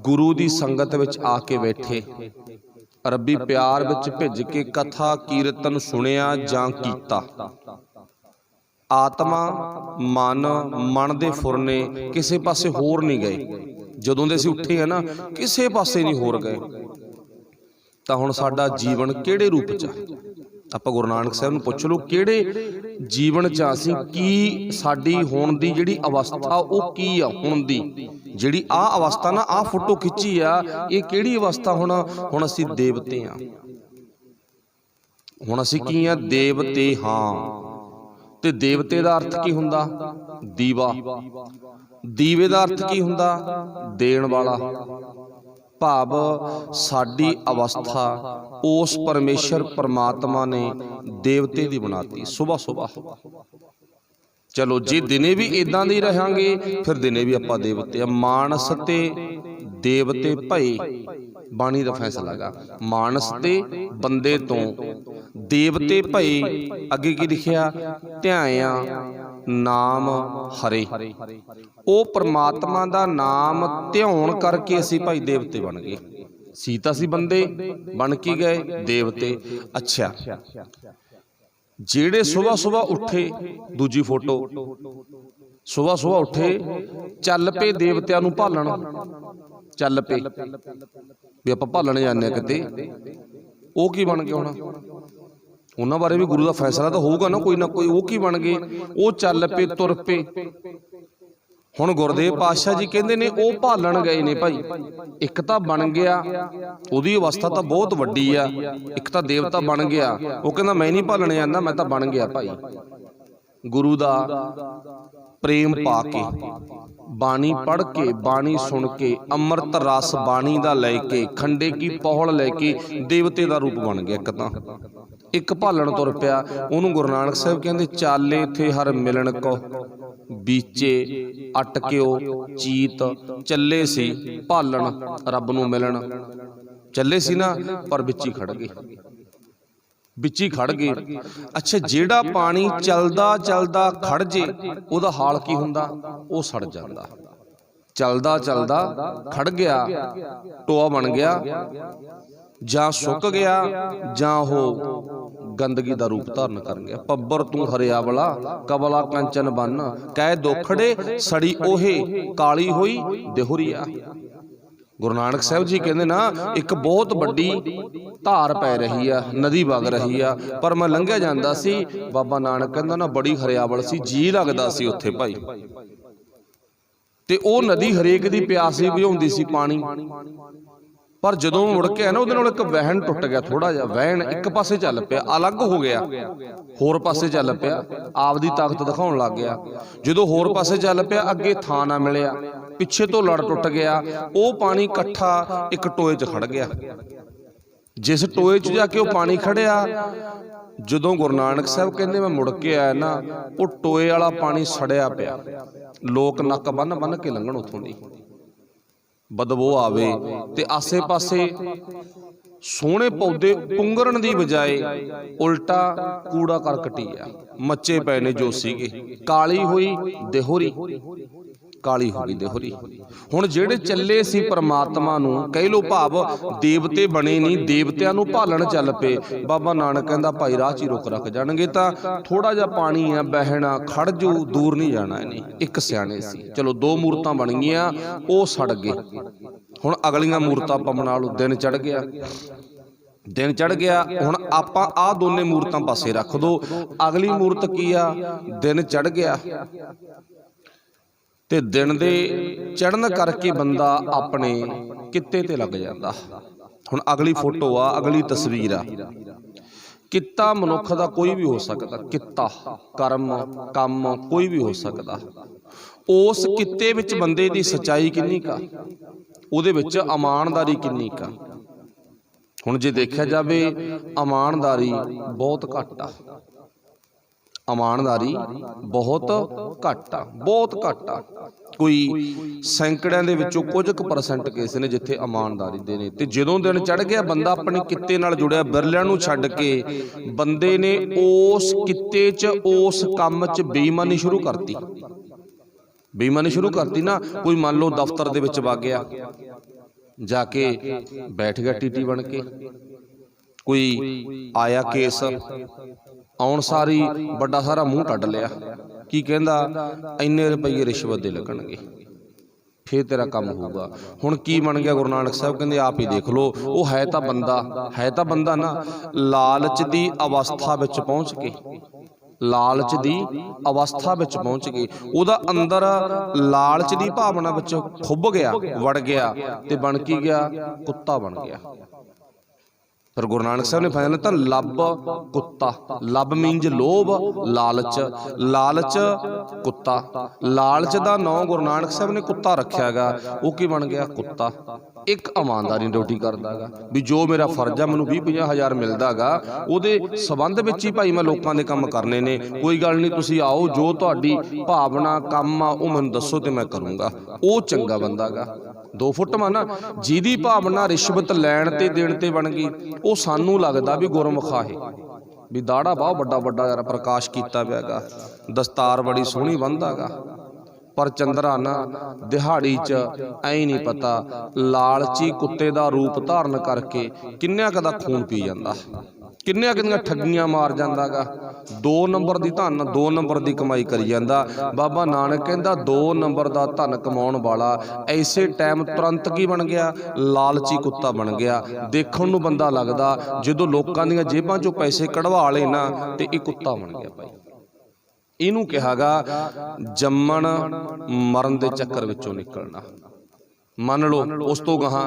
ਗੁਰੂ ਦੀ ਸੰਗਤ ਵਿੱਚ ਆ ਕੇ ਬੈਠੇ, ਰੱਬੀ ਪਿਆਰ ਵਿੱਚ ਭਿੱਜ ਕੇ ਕਥਾ ਕੀਰਤਨ ਸੁਣਿਆ ਜਾਂ ਕੀਤਾ। ਆਤਮਾ ਮਨ ਦੇ ਫੁਰਨੇ ਕਿਸੇ ਪਾਸੇ ਹੋਰ ਨਹੀਂ ਗਏ। ਜਦੋਂ ਦੇ ਅਸੀਂ ਉੱਠੇ ਆ ਨਾ, ਕਿਸੇ ਪਾਸੇ ਨਹੀਂ ਹੋਰ ਗਏ। ਤਾਂ ਹੁਣ ਸਾਡਾ ਜੀਵਨ ਕਿਹੜੇ ਰੂਪ 'ਚ ਆ? ਆਪਾਂ ਗੁਰੂ ਨਾਨਕ ਸਾਹਿਬ ਨੂੰ ਪੁੱਛ ਲਓ, ਕਿਹੜੇ ਜੀਵਨ 'ਚ ਅਸੀਂ, ਕੀ ਸਾਡੀ ਹੁਣ ਦੀ ਜਿਹੜੀ ਅਵਸਥਾ ਉਹ ਕੀ ਆ? ਹੁਣ ਦੀ ਜਿਹੜੀ ਆਹ ਅਵਸਥਾ ਨਾ, ਆਹ ਫੋਟੋ ਖਿੱਚੀ ਆ, ਇਹ ਕਿਹੜੀ ਅਵਸਥਾ? ਹੁਣ ਅਸੀਂ ਦੇਵਤੇ ਆ। ਹੁਣ ਅਸੀਂ ਕੀ ਆ? ਦੇਵਤੇ ਹਾਂ। ਤੇ ਦੇਵਤੇ ਦਾ ਅਰਥ ਕੀ ਹੁੰਦਾ? ਦੀਵਾ। ਦੀਵੇ ਦਾ ਅਰਥ ਕੀ ਹੁੰਦਾ? ਦੇਣ ਵਾਲਾ। ਭਾਵ ਸਾਡੀ ਅਵਸਥਾ ਉਸ ਪਰਮੇਸ਼ਰ ਪਰਮਾਤਮਾ ਨੇ ਦੇਵਤੇ ਦੀ ਬਣਾਤੀ। ਸੁਬਹ ਚਲੋ ਜੇ ਦਿਨੇ ਵੀ ਇਦਾਂ ਦੇ ਰਹਾਂਗੇ, ਫਿਰ ਦਿਨੇ ਵੀ ਆਪਾਂ ਦੇਵਤੇ ਆ। ਮਾਨਸ ਤੇ ਦੇਵਤੇ ਭਏ, ਬਾਣੀ ਦਾ ਫੈਸਲਾ ਗਾ। ਮਾਨਸ ਤੇ ਬੰਦੇ ਤੋਂ ਦੇਵਤੇ ਭਏ। ਅੱਗੇ ਕੀ ਲਿਖਿਆ? ਧਿਆਇਆ ਨਾਮ ਹਰੇ। ਉਹ ਪਰਮਾਤਮਾ ਦਾ ਨਾਮ ਧਿਆਉਣ ਕਰਕੇ ਅਸੀਂ ਭਾਈ ਦੇਵਤੇ ਬਣ ਗਏ। ਸੀ ਤਾਂ ਅਸੀਂ ਬੰਦੇ, ਬਣ ਕੇ ਗਏ ਦੇਵਤੇ। ਅੱਛਾ, ਜਿਹੜੇ ਸੁਬਹ ਉੱਠੇ, ਦੂਜੀ ਫੋਟੋ, ਸੁਬਹ ਉੱਠੇ, ਚੱਲ ਪਏ ਦੇਵਤਿਆਂ ਨੂੰ ਭਾਲਣ। ਚੱਲ ਪਏ ਵੀ ਆਪਾਂ ਭਾਲਣ ਜਾਂਦੇ ਹਾਂ ਕਿਤੇ, ਉਹ ਕੀ ਬਣ ਗਏ? ਹੁਣ ਉਹਨਾਂ ਬਾਰੇ ਵੀ ਗੁਰੂ ਦਾ ਫੈਸਲਾ ਤਾਂ ਹੋਊਗਾ ਨਾ ਕੋਈ। ਉਹ ਕੀ ਬਣ ਗਏ? ਉਹ ਚੱਲ ਪਏ, ਤੁਰ ਪਏ। ਹੁਣ ਗੁਰਦੇਵ ਪਾਤਸ਼ਾਹ ਜੀ ਕਹਿੰਦੇ ਨੇ ਉਹ ਭਾਲਣ ਗਏ ਨੇ ਭਾਈ। ਇੱਕ ਤਾਂ ਬਣ ਗਿਆ, ਉਹਦੀ ਅਵਸਥਾ ਤਾਂ ਬਹੁਤ ਵੱਡੀ ਆ। ਇੱਕ ਤਾਂ ਦੇਵਤਾ ਬਣ ਗਿਆ, ਉਹ ਕਹਿੰਦਾ ਮੈਂ ਨਹੀਂ ਭਾਲਣ ਜਾਂਦਾ, ਮੈਂ ਤਾਂ ਬਣ ਗਿਆ ਭਾਈ। ਗੁਰੂ ਦਾ ਪ੍ਰੇਮ ਪਾ ਕੇ, ਬਾਣੀ ਪੜ੍ਹ ਕੇ, ਬਾਣੀ ਸੁਣ ਕੇ, ਅੰਮ੍ਰਿਤ ਰਸ ਬਾਣੀ ਦਾ ਲੈ ਕੇ, ਖੰਡੇ ਕੀ ਪੌਲ ਲੈ ਕੇ ਦੇਵਤੇ ਦਾ ਰੂਪ ਬਣ ਗਿਆ। ਇੱਕ ਭਾਲਣ ਤੁਰ ਪਿਆ। ਉਹਨੂੰ ਗੁਰੂ ਨਾਨਕ ਸਾਹਿਬ ਕਹਿੰਦੇ ਚਾਲੇ ਥੇ ਹਰ ਮਿਲਣ ਕੋ ਬੀਚੇ ਅਟਕਿਓ ਚੀਤ। ਚੱਲੇ ਸੀ ਭਾਲਣ, ਰੱਬ ਨੂੰ ਮਿਲਣ ਚੱਲੇ ਸੀ ਨਾ, ਪਰ ਵਿੱਚ ਹੀ ਖੜ ਗਏ। ਅੱਛਾ, ਜਿਹੜਾ ਪਾਣੀ ਚੱਲਦਾ ਖੜ ਜੇ, ਉਹਦਾ ਹਾਲ ਕੀ ਹੁੰਦਾ? ਉਹ ਸੜ ਜਾਂਦਾ। ਚੱਲਦਾ ਖੜ ਗਿਆ, ਟੋਆ ਬਣ ਗਿਆ, ਜਾਂ ਸੁੱਕ ਗਿਆ, ਜਾਂ ਉਹ ਗੰਦਗੀ ਦਾ ਰੂਪ ਧਾਰਨ ਕਰ ਗਿਆ। ਪੱਬਰ ਤੂੰ ਹਰਿਆਵਲਾ, ਕਬਲਾ ਕੰਚਨ ਬੰਨ, ਕਹਿ ਦੋਖੜੇ ਸੜੀ ਉਹੇ, ਕਾਲੀ ਹੋਈ ਦੇਹੁਰੀਆ। ਗੁਰੂ ਨਾਨਕ ਸਾਹਿਬ ਜੀ ਕਹਿੰਦੇ ਨਾ, ਇੱਕ ਬਹੁਤ ਵੱਡੀ ਧਾਰ ਪੈ ਰਹੀ ਆ, ਨਦੀ ਵਗ ਰਹੀ ਆ, ਪਰ ਮੈਂ ਲੰਘਿਆ ਜਾਂਦਾ ਸੀ। ਬਾਬਾ ਨਾਨਕ ਕਹਿੰਦਾ ਨਾ, ਬੜੀ ਹਰਿਆਵਲ ਸੀ, ਜੀ ਲੱਗਦਾ ਸੀ ਉੱਥੇ ਭਾਈ। ਤੇ ਉਹ ਨਦੀ ਹਰੇਕ ਦੀ ਪਿਆਸ ਹੀ ਬੁਝਾਉਂਦੀ ਸੀ, ਪਾਣੀ। ਪਰ ਜਦੋਂ ਮੁੜ ਕੇ ਆਇਆ ਨਾ, ਉਹਦੇ ਨਾਲ ਇੱਕ ਵਹਿਣ ਟੁੱਟ ਗਿਆ। ਥੋੜਾ ਜਿਹਾ ਵਹਿਣ ਇੱਕ ਪਾਸੇ ਚੱਲ ਪਿਆ, ਅਲੱਗ ਹੋ ਗਿਆ, ਹੋਰ ਪਾਸੇ ਚੱਲ ਪਿਆ, ਆਪਦੀ ਤਾਕਤ ਦਿਖਾਉਣ ਲੱਗ ਗਿਆ। ਜਦੋਂ ਹੋਰ ਪਾਸੇ ਚੱਲ ਪਿਆ, ਅੱਗੇ ਥਾਂ ਨਾ ਮਿਲਿਆ, ਪਿੱਛੇ ਤੋਂ ਲੜ ਟੁੱਟ ਗਿਆ। ਉਹ ਪਾਣੀ ਇਕੱਠਾ ਇੱਕ ਟੋਏ 'ਚ ਖੜ ਗਿਆ। ਜਿਸ ਟੋਏ 'ਚ ਜਾ ਕੇ ਉਹ ਪਾਣੀ ਖੜਿਆ, ਜਦੋਂ ਗੁਰੂ ਨਾਨਕ ਸਾਹਿਬ ਕਹਿੰਦੇ ਮੈਂ ਮੁੜ ਕੇ ਆਇਆ ਨਾ, ਉਹ ਟੋਏ ਵਾਲਾ ਪਾਣੀ ਸੜਿਆ ਪਿਆ। ਲੋਕ ਨੱਕ ਬੰਨ ਕੇ ਲੰਘਣ ਉੱਥੋਂ ਦੀ, ਬਦਬੂ ਆਵੇ। ਤੇ ਆਸੇ ਪਾਸੇ ਸੋਹਣੇ ਪੌਦੇ ਪੁੰਗਰਨ ਦੀ ਬਜਾਏ ਉਲਟਾ ਕੂੜਾ ਕਰਕਟੀ ਆ, ਮੱਚੇ ਪਏ ਨੇ ਜੋ ਸੀਗੇ। ਕਾਲੀ ਹੋਈ ਦੇਹੁਰੀ, ਕਾਲੀ ਹੋ ਗਈ ਦੇਹੁਰੀ। ਹੁਣ ਜਿਹੜੇ ਚੱਲੇ ਸੀ ਪਰਮਾਤਮਾ ਨੂੰ, ਕਹਿ ਲੋ ਭਾਵ ਦੇਵਤੇ ਬਣੇ ਨਹੀਂ, ਦੇਵਤਿਆਂ ਨੂੰ ਭਾਲਣ ਚੱਲ ਪਏ। ਬਾਬਾ ਨਾਨਕ ਕਹਿੰਦਾ ਭਾਈ ਰਾਹ 'ਚ ਹੀ ਰੁਕ ਰੱਖ ਜਾਣਗੇ, ਤਾਂ ਥੋੜਾ ਜਿਹਾ ਪਾਣੀ ਆ, ਬਹਿਣਾ, ਖੜ ਜੂ, ਦੂਰ ਨਹੀਂ ਜਾਣਾ ਇਹਨੇ। ਇੱਕ ਸਿਆਣੇ ਸੀ, ਚਲੋ ਦੋ ਮੂਰਤਾਂ ਬਣ ਗਈਆਂ, ਉਹ ਸੜ ਗਏ। ਹੁਣ ਅਗਲੀਆਂ ਮੂਰਤਾਂ ਆਪਾਂ ਬਣਾ ਲਓ। ਦਿਨ ਚੜ ਗਿਆ। ਹੁਣ ਆਪਾਂ ਆਹ ਦੋਨੇ ਮੂਰਤਾਂ ਪਾਸੇ ਰੱਖ ਦੋ। ਅਗਲੀ ਮੂਰਤ ਕੀ ਆ? ਦਿਨ ਚੜ ਗਿਆ, ਤੇ ਦਿਨ ਦੇ ਚੜ੍ਹਨ ਕਰਕੇ ਬੰਦਾ ਆਪਣੇ ਕਿੱਤੇ ਤੇ ਲੱਗ ਜਾਂਦਾ। ਹੁਣ ਅਗਲੀ ਫੋਟੋ ਆ, ਅਗਲੀ ਤਸਵੀਰ ਆ। ਕਿੱਤਾ ਮਨੁੱਖ ਦਾ ਕੋਈ ਵੀ ਹੋ ਸਕਦਾ, ਕਿੱਤਾ, ਕਰਮ, ਕੰਮ ਕੋਈ ਵੀ ਹੋ ਸਕਦਾ। ਉਸ ਕਿੱਤੇ ਵਿੱਚ ਬੰਦੇ ਦੀ ਸੱਚਾਈ ਕਿੰਨੀ ਕਾ, ਉਹਦੇ ਵਿੱਚ ਇਮਾਨਦਾਰੀ ਕਿੰਨੀ ਕਾ। ਹੁਣ ਜੇ ਦੇਖਿਆ ਜਾਵੇ, ਇਮਾਨਦਾਰੀ ਬਹੁਤ ਘੱਟ ਆ। ਇਮਾਨਦਾਰੀ ਬਹੁਤ ਘੱਟ ਆ। ਕੋਈ ਸੈਂਕੜਿਆਂ ਦੇ ਵਿੱਚੋਂ ਕੁਝ ਕੁ % ਕੇਸ ਨੇ ਜਿੱਥੇ ਇਮਾਨਦਾਰੀ ਦੇ ਨੇ। ਤੇ ਜਦੋਂ ਦਿਨ ਚੜ ਗਿਆ, ਬੰਦਾ ਆਪਣੇ ਕਿੱਤੇ ਨਾਲ ਜੁੜਿਆ, ਬਿਰਲਿਆਂ ਨੂੰ ਛੱਡ ਕੇ ਬੰਦੇ ਨੇ ਉਸ ਕਿੱਤੇ 'ਚ, ਉਸ ਕੰਮ 'ਚ ਬੇਈਮਾਨੀ ਸ਼ੁਰੂ ਕਰਤੀ ਨਾ। ਕੋਈ ਮੰਨ ਲਓ ਦਫ਼ਤਰ ਦੇ ਵਿੱਚ ਵਗ ਗਿਆ, ਜਾ ਕੇ ਬੈਠ ਗਿਆ ਟੀਟੀ ਬਣ ਕੇ, कोई आया केस आउण सारी बड़ा सारा मूँह कढ़ लिया की कहंदा इन्ने रुपये रिश्वत दे लगणगे फिर तेरा काम होगा। हुण की बन गया गुरु नानक साहब कहंदे आप ही देख लो, वो है तो बंदा ना लालच दी अवस्था विच पहुँच के लालच दी अवस्था विच पहुँच गई, उहदा अंदर लालच दी भावना विच खुब गया वड़ गया ते बन की गया कुत्ता बन गया। पर गुरु नानक साहब ने फैसला लिया लब कुत्ता, लब मीनज लोभ, लालच, लालच कुत्ता, लालच का नाम गुरु नानक साहब ने कुत्ता रखा गा, वो की बन गया कुत्ता। एक ईमानदारी ड्यूटी करदा गा भी जो मेरा फर्ज है मैनूं 20-50 हज़ार मिलदा गा उहदे संबंध विच ही भाई मैं लोकां दे काम करने ने, कोई गल नहीं तुसीं आओ जो तुहाडी भावना काम आ वो मैनूं दसो ते मैं करूँगा, वो चंगा बंदा गा। 2 फुट मा ना जिहदी भावना रिश्वत लैण ते देण ते बन गई, वो सानू लगदा भी गुरमुख है भी दाड़ा बहुत बड़ा बड़ा यार प्रकाश किया पिया गा, दस्तार बड़ी सोहनी बंदा गा, पर चंद्रा ना दिहाड़ी च ऐ नहीं पता लालची कुत्ते का रूप धारण करके किन्निया कदा खून पी जाता, किन्निया किन्निया ठगियां मार जाता गा, 2 नंबर की धन 2 नंबर की कमाई करी जाता। बाबा नानक कहता 2 नंबर का धन कमाउण वाला ऐसे टाइम तुरंत की बन गया लालची कुत्ता बन गया। देखण नूं बंदा लगदा जदों लोकां दीयां जेबां चों पैसे कढ़वा ले ना ते इह कुत्ता बन गया भाई। इनू कहागा जम्मण मरण के चक्कर विचों निकलना। मन लो उस तो गां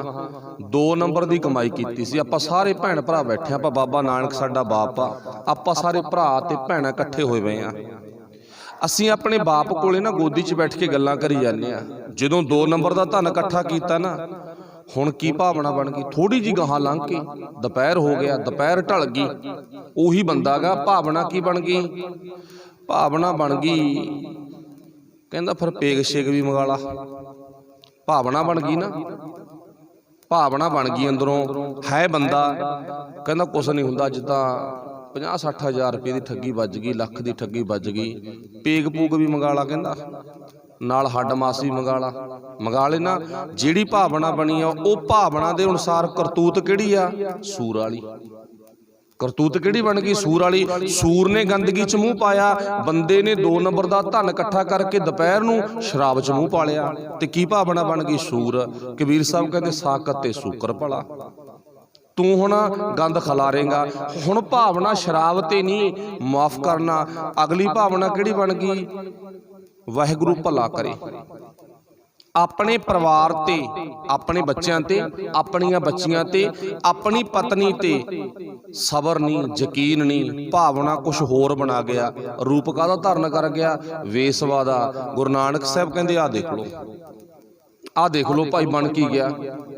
2 नंबर की कमाई की सी, आपां सारे भैण भरा बैठे, आपां बाबा नानक साडा बाप आ, आपां सारे भरा ते भैणां इकट्ठे होए हुए आ, असीं अपने बाप कोले ना गोदी च बैठ के गल्लां करी जाने आ। जदों 2 नंबर का धन इकट्ठा किया ना हुण की भावना बन गई, थोड़ी जी गां लंघ के दोपहर हो गया, दोपहर ढल गई, उही बंदा गा भावना की बन गई, भावना बन गई कहंदा फिर पेग शेग भी मंगा ला। भावना बन गई ना, भावना बन गई अंदरों है बंदा कहंदा कुछ नहीं हुंदा, जिद्दां 50-60 हज़ार रुपये की ठगी बज गई, लख की ठगी बज गई, पेग पूग भी मंगा ला, कहंदा नाल हड्ड मास भी मंगा लेना। जिहड़ी भावना बनी आ वो भावना के अनुसार करतूत किहड़ी आ सूर वाली, करतूत किहड़ी बन गई सूर वाली। सूर ने गंदगी च मूँह पाया, बंदे ने 2 नंबर का धन इकट्ठा करके दोपहर नूं शराब च मूँह पा लिया, ते की भावना बन गई सूर। कबीर साहब कहते साकत ते सूकर भला, तू हुण गंद खलारेगा। हुण भावना शराब ते नहीं, माफ करना अगली भावना किहड़ी बन गई वाहिगुरू भला करे। अपने परिवार ते, अपने बच्चों ते, अपनियां बच्चियां ते, अपनी पत्नी ते सबर नहीं, यकीन नहीं, भावना कुछ होर बना गया, रूप काहदा धारण कर गया वेसवा दा। गुरु नानक साहब कहंदे आ देख लो, आ देख लो भाई बन की गया,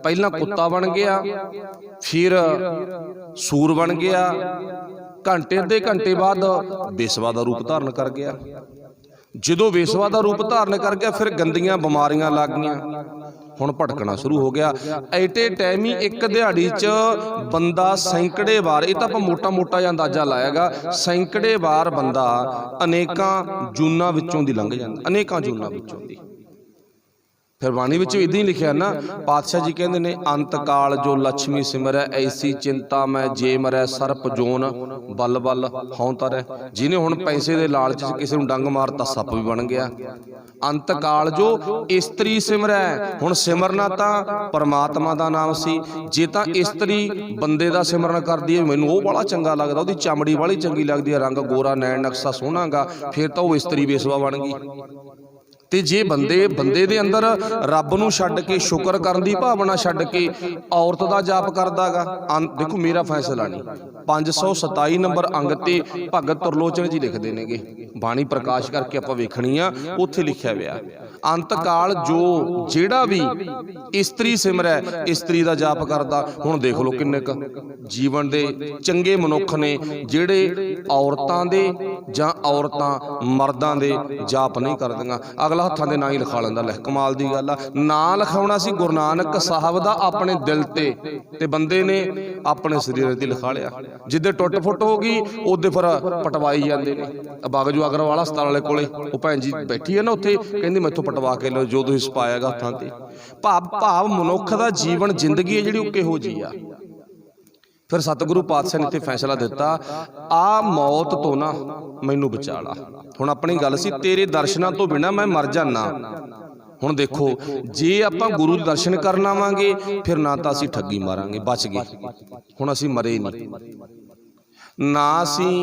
पहला कुत्ता बन गया, फिर सूर बन गया, घंटे अद्धे घंटे बाद वेसवा दा रूप धारण कर गया। जदों वेसवा का रूप धारण कर गया फिर गंदियां बीमारियां लग गईयां, हुण भटकना शुरू हो गया। एटे टाइम ही एक दिहाड़ी च बंदा सैकड़े बार, ये तो आपां मोटा मोटा जिहा अंदाजा लाएगा, सैकड़े बार बंदा अनेकां जूनां विचों दी लंघ जांदा, अनेकां जूनां विचों दी। फिर बाणी विच इदां ही लिखिया ना, पातशाह जी कहंदे ने अंत काल जो लक्ष्मी सिमरै ऐसी चिंता मैं जे मरै सर्प जोन बल बल हौं तरੈ। जिन्हें हुण पैसे दे लालच च किसी नूं डंग मारता सप भी बन गया। अंत काल जो इस्त्री सिमरै, हुण सिमरना तां परमात्मा दा नाम सी, जे तां इस्त्री बंदे दा सिमरन करदी है मैनूं वो बड़ा चंगा लगदा, उहदी चमड़ी बड़ी चंगी लगदी है, रंग गोरा नैण नक्शा सोहना गा, फिर तां वो इस्त्री बेसवा बन गई। ते जे बंदे दे अंदर रब नूं छड्ड के शुकर करन दी भावना छड्ड के औरत दा जाप करदा गा, देखो मेरा फैसला नहीं, 527 नंबर अंग ते भगत तुरलोचन जी लिखदे नेगे, बाणी प्रकाश करके आपां वेखणी आ, उत्थे लिखिया होया अंत काल जो जेड़ा भी इस्त्री सिमरै इस्त्री दा जाप करदा। हुण देख लो किन्ने क जीवन दे चंगे मनुख ने जेड़े औरतां दे जां औरतां मर्दां दे जाप नहीं करदियां, अगला हत्थां दे नां ही लिखा लैंदा। लै कमाल दी गल आ, नां लिखाउणा सी गुरु नानक साहब दा अपने दिल ते बंदे ने अपने शरीर ते लिखा लिया। जिद्दे टुट फुट हो गई उहदे फिर पटवाई जांदे ने। बागजू अग्रवाल हस्पताल वाले कोले वो भैन जी बैठी है ना, उत्थे कहंदी मैथों पटवा के लो जो तुसीं सपायागा हत्थां ते। भाव मनुख दा जीवन जिंदगी है जिहड़ी वो किहो जी आ, फिर सतगुरु पातशाह ने इत्थे फैसला दिता, आ मौत तो ना मैनू बचा ला। हुण अपनी गल सी, तेरे दर्शनां तो बिना मैं मर जाना। हुण देखो, जे आपां गुरु दर्शन करन आवांगे फिर ना तां असीं ठगी मारांगे, बच गए। हुण असीं मरे नहीं, ना असीं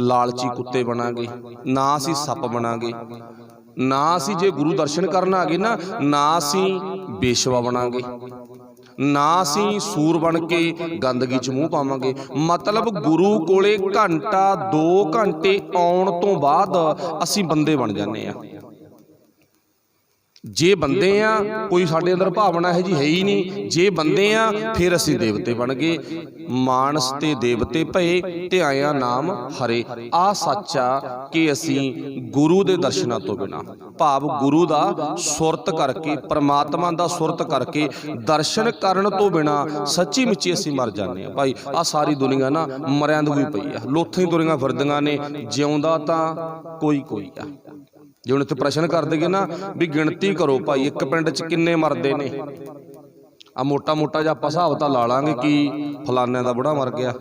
लालची कुत्ते बनांगे, ना असीं सप बनांगे, ना असीं जे गुरु दर्शन करन आ गए ना असीं बेशवा बनांगे, ना असीं सूर बन के गंदगी च मूँह पावांगे। मतलब गुरु कोले घंटा 2 घंटे आउण तो बाद असीं बंदे बन जाने आ। जे बंदे आ, कोई साडे अंदर भावना है जी है ही नहीं, जे बंदे आ फिर असीं देवते बन गए। मानस ते देवते भए ते आया नाम हरे। आ सच आ कि असीं गुरु दे दर्शनां तो बिना, भाव गुरु दा सुरत करके, परमात्मा दा सुरत करके दर्शन करन तो बिना सच्ची मुच्ची असीं मर जाने आ। भाई आ सारी दुनिया ना मरियां दी पई आ, लोथां ही तुरियां फिरदियां ने, जिउंदा तां कोई आ। जे हुण इत्थे प्रश्न कर देगे ना भी गिणती करो भाई एक पिंड च किन्ने मरदे ने, आ मोटा मोटा जिहा आपां हिसाब तां ला लांगे कि फलाने दा बुढ़ा मर गया,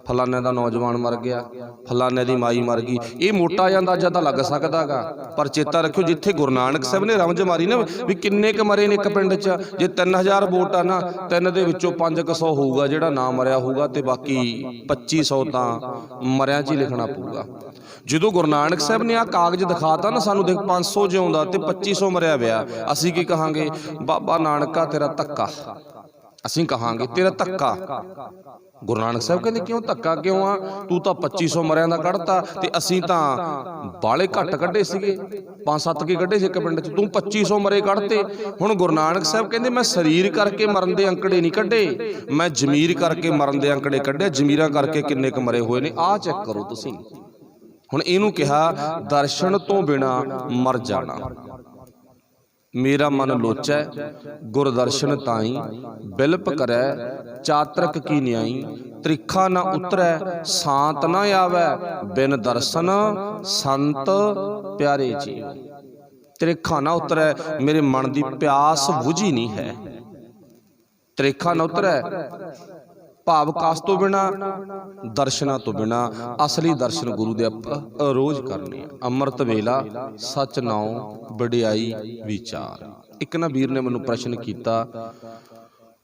फलाने दा नौजवान मर गया, फलाने दी माई मर गई। ये मोटा जिहा अंदाजा तां लग सकदा गा, पर चेता रखियो जिथे गुरु नानक साहब ने रमज मारी ना भी किन्ने क मरे ने एक पिंड च, जे 3000 वोट आ ना 3 दे विचों 500 होऊगा जिहड़ा ना मरिया होऊगा, ते बाकी 2500 तां मरियां च ही लिखना पऊगा। ਜਦੋਂ ਗੁਰੂ ਨਾਨਕ ਸਾਹਿਬ ਨੇ ਆ ਕਾਗਜ਼ ਦਿਖਾਤਾ ਨਾ ਸਾਨੂੰ, ਦੇਖ 500 ਜਿਉਂਦਾ ਤੇ 2500 ਮਰਿਆ ਪਿਆ, ਅਸੀਂ ਕੀ ਕਹਾਂਗੇ? ਬਾਬਾ ਨਾਨਕਾ ਤੇਰਾ ਧੱਕਾ। ਅਸੀਂ ਕਹਾਂਗੇ ਤੇਰਾ ਧੱਕਾ। ਗੁਰੂ ਨਾਨਕ ਸਾਹਿਬ ਕਹਿੰਦੇ ਕਿਉਂ ਧੱਕਾ ਕਿਉਂ ਆ? ਤੂੰ ਤਾਂ 2500 ਮਰਿਆਂ ਦਾ ਕੱਢਤਾ ਤੇ ਅਸੀਂ ਤਾਂ ਬਾਲੇ ਘੱਟ ਕੱਢੇ ਸੀਗੇ, 5-7 ਕੇ ਕੱਢੇ ਸੀ ਇੱਕ ਪਿੰਡ 'ਚ, ਤੂੰ 2500 ਮਰੇ ਕੱਢਤੇ। ਹੁਣ ਗੁਰੂ ਨਾਨਕ ਸਾਹਿਬ ਕਹਿੰਦੇ ਮੈਂ ਸਰੀਰ ਕਰਕੇ ਮਰਨ ਦੇ ਅੰਕੜੇ ਨਹੀਂ ਕੱਢੇ, ਮੈਂ ਜ਼ਮੀਰ ਕਰਕੇ ਮਰਨ ਦੇ ਅੰਕੜੇ ਕੱਢੇ। ਜ਼ਮੀਰਾਂ ਕਰਕੇ ਕਿੰਨੇ ਕੁ ਮਰੇ ਹੋਏ ਨੇ ਆਹ ਚੈੱਕ ਕਰੋ ਤੁਸੀਂ। ਹੁਣ ਇਹਨੂੰ ਕਿਹਾ ਦਰਸ਼ਨ ਤੋਂ ਬਿਨਾ ਮਰ ਜਾਣਾ। ਮੇਰਾ ਮਨ ਲੋਚੈ ਗੁਰ ਦਰਸ਼ਨ ਤਾਈ, ਬਿਲਪ ਕਰੈ ਚਾਤਰਕ ਕੀ ਨਿਆਈ। ਤ੍ਰਿਖਾ ਨਾ ਉਤਰੈ ਸਾਂਤ ਨਾ ਆਵੈ, ਬਿਨ ਦਰਸ਼ਨ ਸੰਤ ਪਿਆਰੇ ਜੀ। ਤ੍ਰਿਖਾ ਨਾ ਉਤਰੈ, ਮੇਰੇ ਮਨ ਦੀ ਪਿਆਸ ਬੁਝੀ ਨਹੀਂ ਹੈ। ਤ੍ਰਿਖਾ ਨਾ ਉਤਰੈ ਭਾਵ ਕਾਸ ਤੋਂ ਬਿਨਾ, ਦਰਸ਼ਨਾਂ ਤੋਂ ਬਿਨਾ। ਅਸਲੀ ਦਰਸ਼ਨ ਗੁਰੂ ਦੇ ਆਪਾਂ ਰੋਜ਼ ਕਰਨੇ ਆ। ਅੰਮ੍ਰਿਤ ਵੇਲਾ ਸੱਚ ਨਾਉ ਵਡਿਆਈ ਵਿਚਾਰ। ਇੱਕ ਨਾ ਵੀਰ ਨੇ ਮੈਨੂੰ ਪ੍ਰਸ਼ਨ ਕੀਤਾ,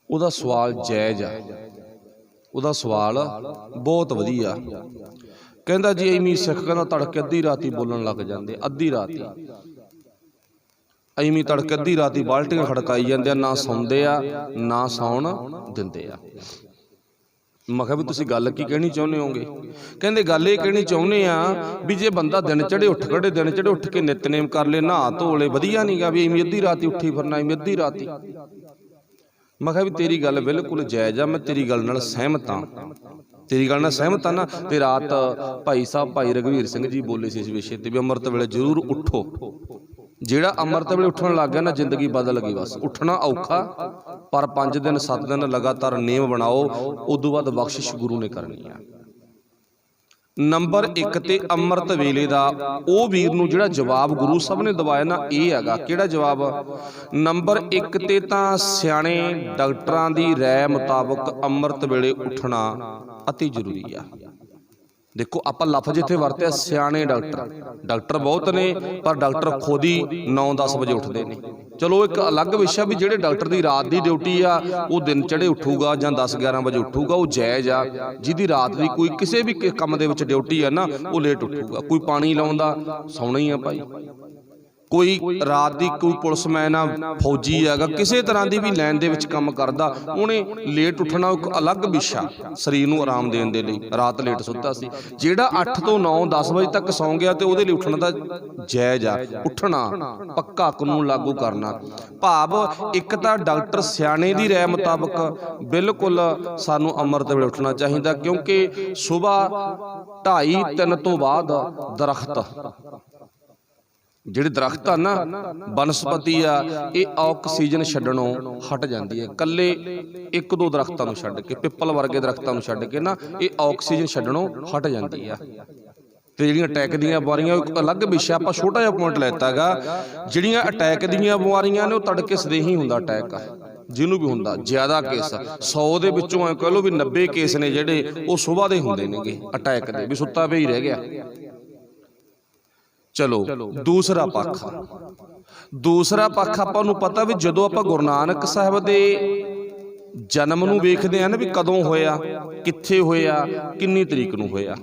ਉਹਦਾ ਸਵਾਲ ਜਾਇਜ਼ ਆ, ਉਹਦਾ ਸਵਾਲ ਬਹੁਤ ਵਧੀਆ। ਕਹਿੰਦਾ ਜੀ ਐਵੇਂ ਸਿੱਖ ਕਹਿੰਦਾ ਤੜਕੇ ਅੱਧੀ ਰਾਤੀ ਬੋਲਣ ਲੱਗ ਜਾਂਦੇ, ਅੱਧੀ ਰਾਤੀ ਐਵੇਂ ਤੜਕੇ ਅੱਧੀ ਰਾਤੀ ਬਾਲਟੀਆਂ ਖੜਕਾਈ ਜਾਂਦੇ ਆ, ਨਾ ਸੌਂਦੇ ਆ ਨਾ ਸੌਣ ਦਿੰਦੇ ਆ। ਮੈਂ ਕਿਹਾ ਵੀ ਤੁਸੀਂ ਗੱਲ ਕੀ ਕਹਿਣੀ ਚਾਹੁੰਦੇ ਹੋਗੇ? ਕਹਿੰਦੇ ਗੱਲ ਇਹ ਕਹਿਣੀ ਚਾਹੁੰਦੇ ਆ ਵੀ ਜੇ ਬੰਦਾ ਦਿਨ ਚੜੇ ਉੱਠ ਖੜੇ, ਦਿਨ ਚੜੇ ਉੱਠ ਕੇ ਨਿਤਨੇਮ ਕਰ ਲੇ, ਨਹਾ ਧੋ ਲੇ, ਵਧੀਆ ਨਹੀਂ ਗਾ ਵੀ ਐਵੇਂ ਅੱਧੀ ਰਾਤੀ ਉੱਠੀ ਫਿਰਨਾ, ਐਵੇਂ ਅੱਧੀ ਰਾਤੀ। ਮੈਂ ਕਿਹਾ ਵੀ ਤੇਰੀ ਗੱਲ ਬਿਲਕੁਲ ਜਾਇਜ਼ ਆ, ਮੈਂ ਤੇਰੀ ਗੱਲ ਨਾਲ ਸਹਿਮਤ ਹਾਂ, ਤੇਰੀ ਗੱਲ ਨਾਲ ਸਹਿਮਤ ਆ ਨਾ। ਤੇ ਰਾਤ ਭਾਈ ਸਾਹਿਬ ਭਾਈ ਰਘਵੀਰ ਸਿੰਘ ਜੀ ਬੋਲੇ ਸੀ ਇਸ ਵਿਸ਼ੇ ਤੇ ਵੀ ਅੰਮ੍ਰਿਤ ਵੇਲੇ ਜ਼ਰੂਰ ਉੱਠੋ। ਜਿਹੜਾ ਅੰਮ੍ਰਿਤ ਵੇਲੇ ਉੱਠਣ ਲੱਗ ਗਿਆ ਨਾ ਜ਼ਿੰਦਗੀ ਬਦਲ ਗਈ। ਬਸ ਉੱਠਣਾ ਔਖਾ, ਪਰ 5 ਦਿਨ 7 ਦਿਨ ਲਗਾਤਾਰ ਨੇਮ ਬਣਾਓ, ਉਦੋਂ ਬਾਅਦ ਬਖਸ਼ਿਸ਼ ਗੁਰੂ ਨੇ ਕਰਨੀ ਆ। ਨੰਬਰ 1 ਤੇ ਅੰਮ੍ਰਿਤ ਵੇਲੇ ਦਾ ਉਹ ਵੀਰ ਨੂੰ ਜਿਹੜਾ ਜਵਾਬ ਗੁਰੂ ਸਾਹਿਬ ਨੇ ਦਵਾਇਆ ਨਾ, ਇਹ ਹੈਗਾ ਕਿਹੜਾ ਜਵਾਬ? ਨੰਬਰ 1 ਤੇ ਤਾਂ ਸਿਆਣੇ ਡਾਕਟਰਾਂ ਦੀ ਰਾਏ ਮੁਤਾਬਕ ਅੰਮ੍ਰਿਤ ਵੇਲੇ ਉੱਠਣਾ ਅਤੀ ਜ਼ਰੂਰੀ ਆ। देखो आप लफ्ज इत्थे वरते सियाने डॉक्टर, डॉक्टर बहुत ने पर डॉक्टर खुद ही 9-10 बजे उठते हैं। चलो एक अलग विषय भी जेडे डॉक्टर की रात की ड्यूटी आ वो दिन चढ़े उठूगा या 10-11 बजे उठूगा, वो जायज़ आ। जिहदी रात की कोई किसी भी काम दे विच ड्यूटी है ना, वो लेट उठूगा। कोई पानी लाउंदा सौना ही है भाई, कोई रात की कोई पुलिसमैन आ, फौजी हैगा, किसी तरह की भी लैन दे विच काम करदा, उन्हें लेट उठना एक अलग विषा, शरीर नूं आराम देण दे लई। रात लेट सुत्ता सी, जिहड़ा 8 ਤੋਂ 9-10 वजे तक सौ गया तो उहदे लई उठण दा जायज़ आ। उठना पक्का कानून लागू करना, भाव एक तां डॉक्टर सियाणे दी राय मुताबक बिल्कुल सानूं अमृत वेले उठना चाहिदा, क्योंकि सुबह 2:30-3 ਤੋਂ ਬਾਅਦ दरख्त ਜਿਹੜੇ ਦਰਖਤ ਆ ਨਾ ਬਨਸਪਤੀ ਆ, ਇਹ ਆਕਸੀਜਨ ਛੱਡਣੋਂ ਹਟ ਜਾਂਦੀ ਹੈ। ਕੱਲੇ 1-2 ਦਰਖਤਾਂ ਨੂੰ ਛੱਡ ਕੇ, ਪਿੱਪਲ ਵਰਗੇ ਦਰਖਤਾਂ ਨੂੰ ਛੱਡ ਕੇ ਨਾ, ਇਹ ਆਕਸੀਜਨ ਛੱਡਣੋਂ ਹਟ ਜਾਂਦੀ ਆ। ਤੇ ਜਿਹੜੀਆਂ ਅਟੈਕ ਦੀਆਂ ਬਿਮਾਰੀਆਂ ਇੱਕ ਅਲੱਗ ਵਿਸ਼ਾ, ਆਪਾਂ ਛੋਟਾ ਜਿਹਾ ਪੁਆਇੰਟ ਲੈਤਾ ਹੈਗਾ। ਜਿਹੜੀਆਂ ਅਟੈਕ ਦੀਆਂ ਬਿਮਾਰੀਆਂ ਨੇ ਉਹ ਤੜਕੇ ਸਦੇਹੀ ਹੁੰਦਾ ਅਟੈਕ ਆ। ਜਿਹਨੂੰ ਵੀ ਹੁੰਦਾ ਜ਼ਿਆਦਾ ਕੇਸ 100 ਦੇ ਵਿੱਚੋਂ ਐ ਕਹ ਲਓ ਵੀ 90 ਕੇਸ ਨੇ ਜਿਹੜੇ ਉਹ ਸੁਬਾਹ ਦੇ ਹੁੰਦੇ ਨੇਗੇ ਅਟੈਕ ਦੇ, ਵੀ ਸੁੱਤਾ ਪਿਆ ਹੀ ਰਹਿ ਗਿਆ। ਚਲੋ ਦੂਸਰਾ ਪੱਖ ਆਪਾਂ ਨੂੰ ਪਤਾ ਵੀ ਜਦੋਂ ਆਪਾਂ ਗੁਰੂ ਨਾਨਕ ਸਾਹਿਬ ਦੇ ਜਨਮ ਨੂੰ ਵੇਖਦੇ ਆ ਨਾ ਵੀ ਕਦੋਂ ਹੋਇਆ, ਕਿੱਥੇ ਹੋਇਆ, ਕਿੰਨੀ ਤਰੀਕ ਨੂੰ ਹੋਇਆ,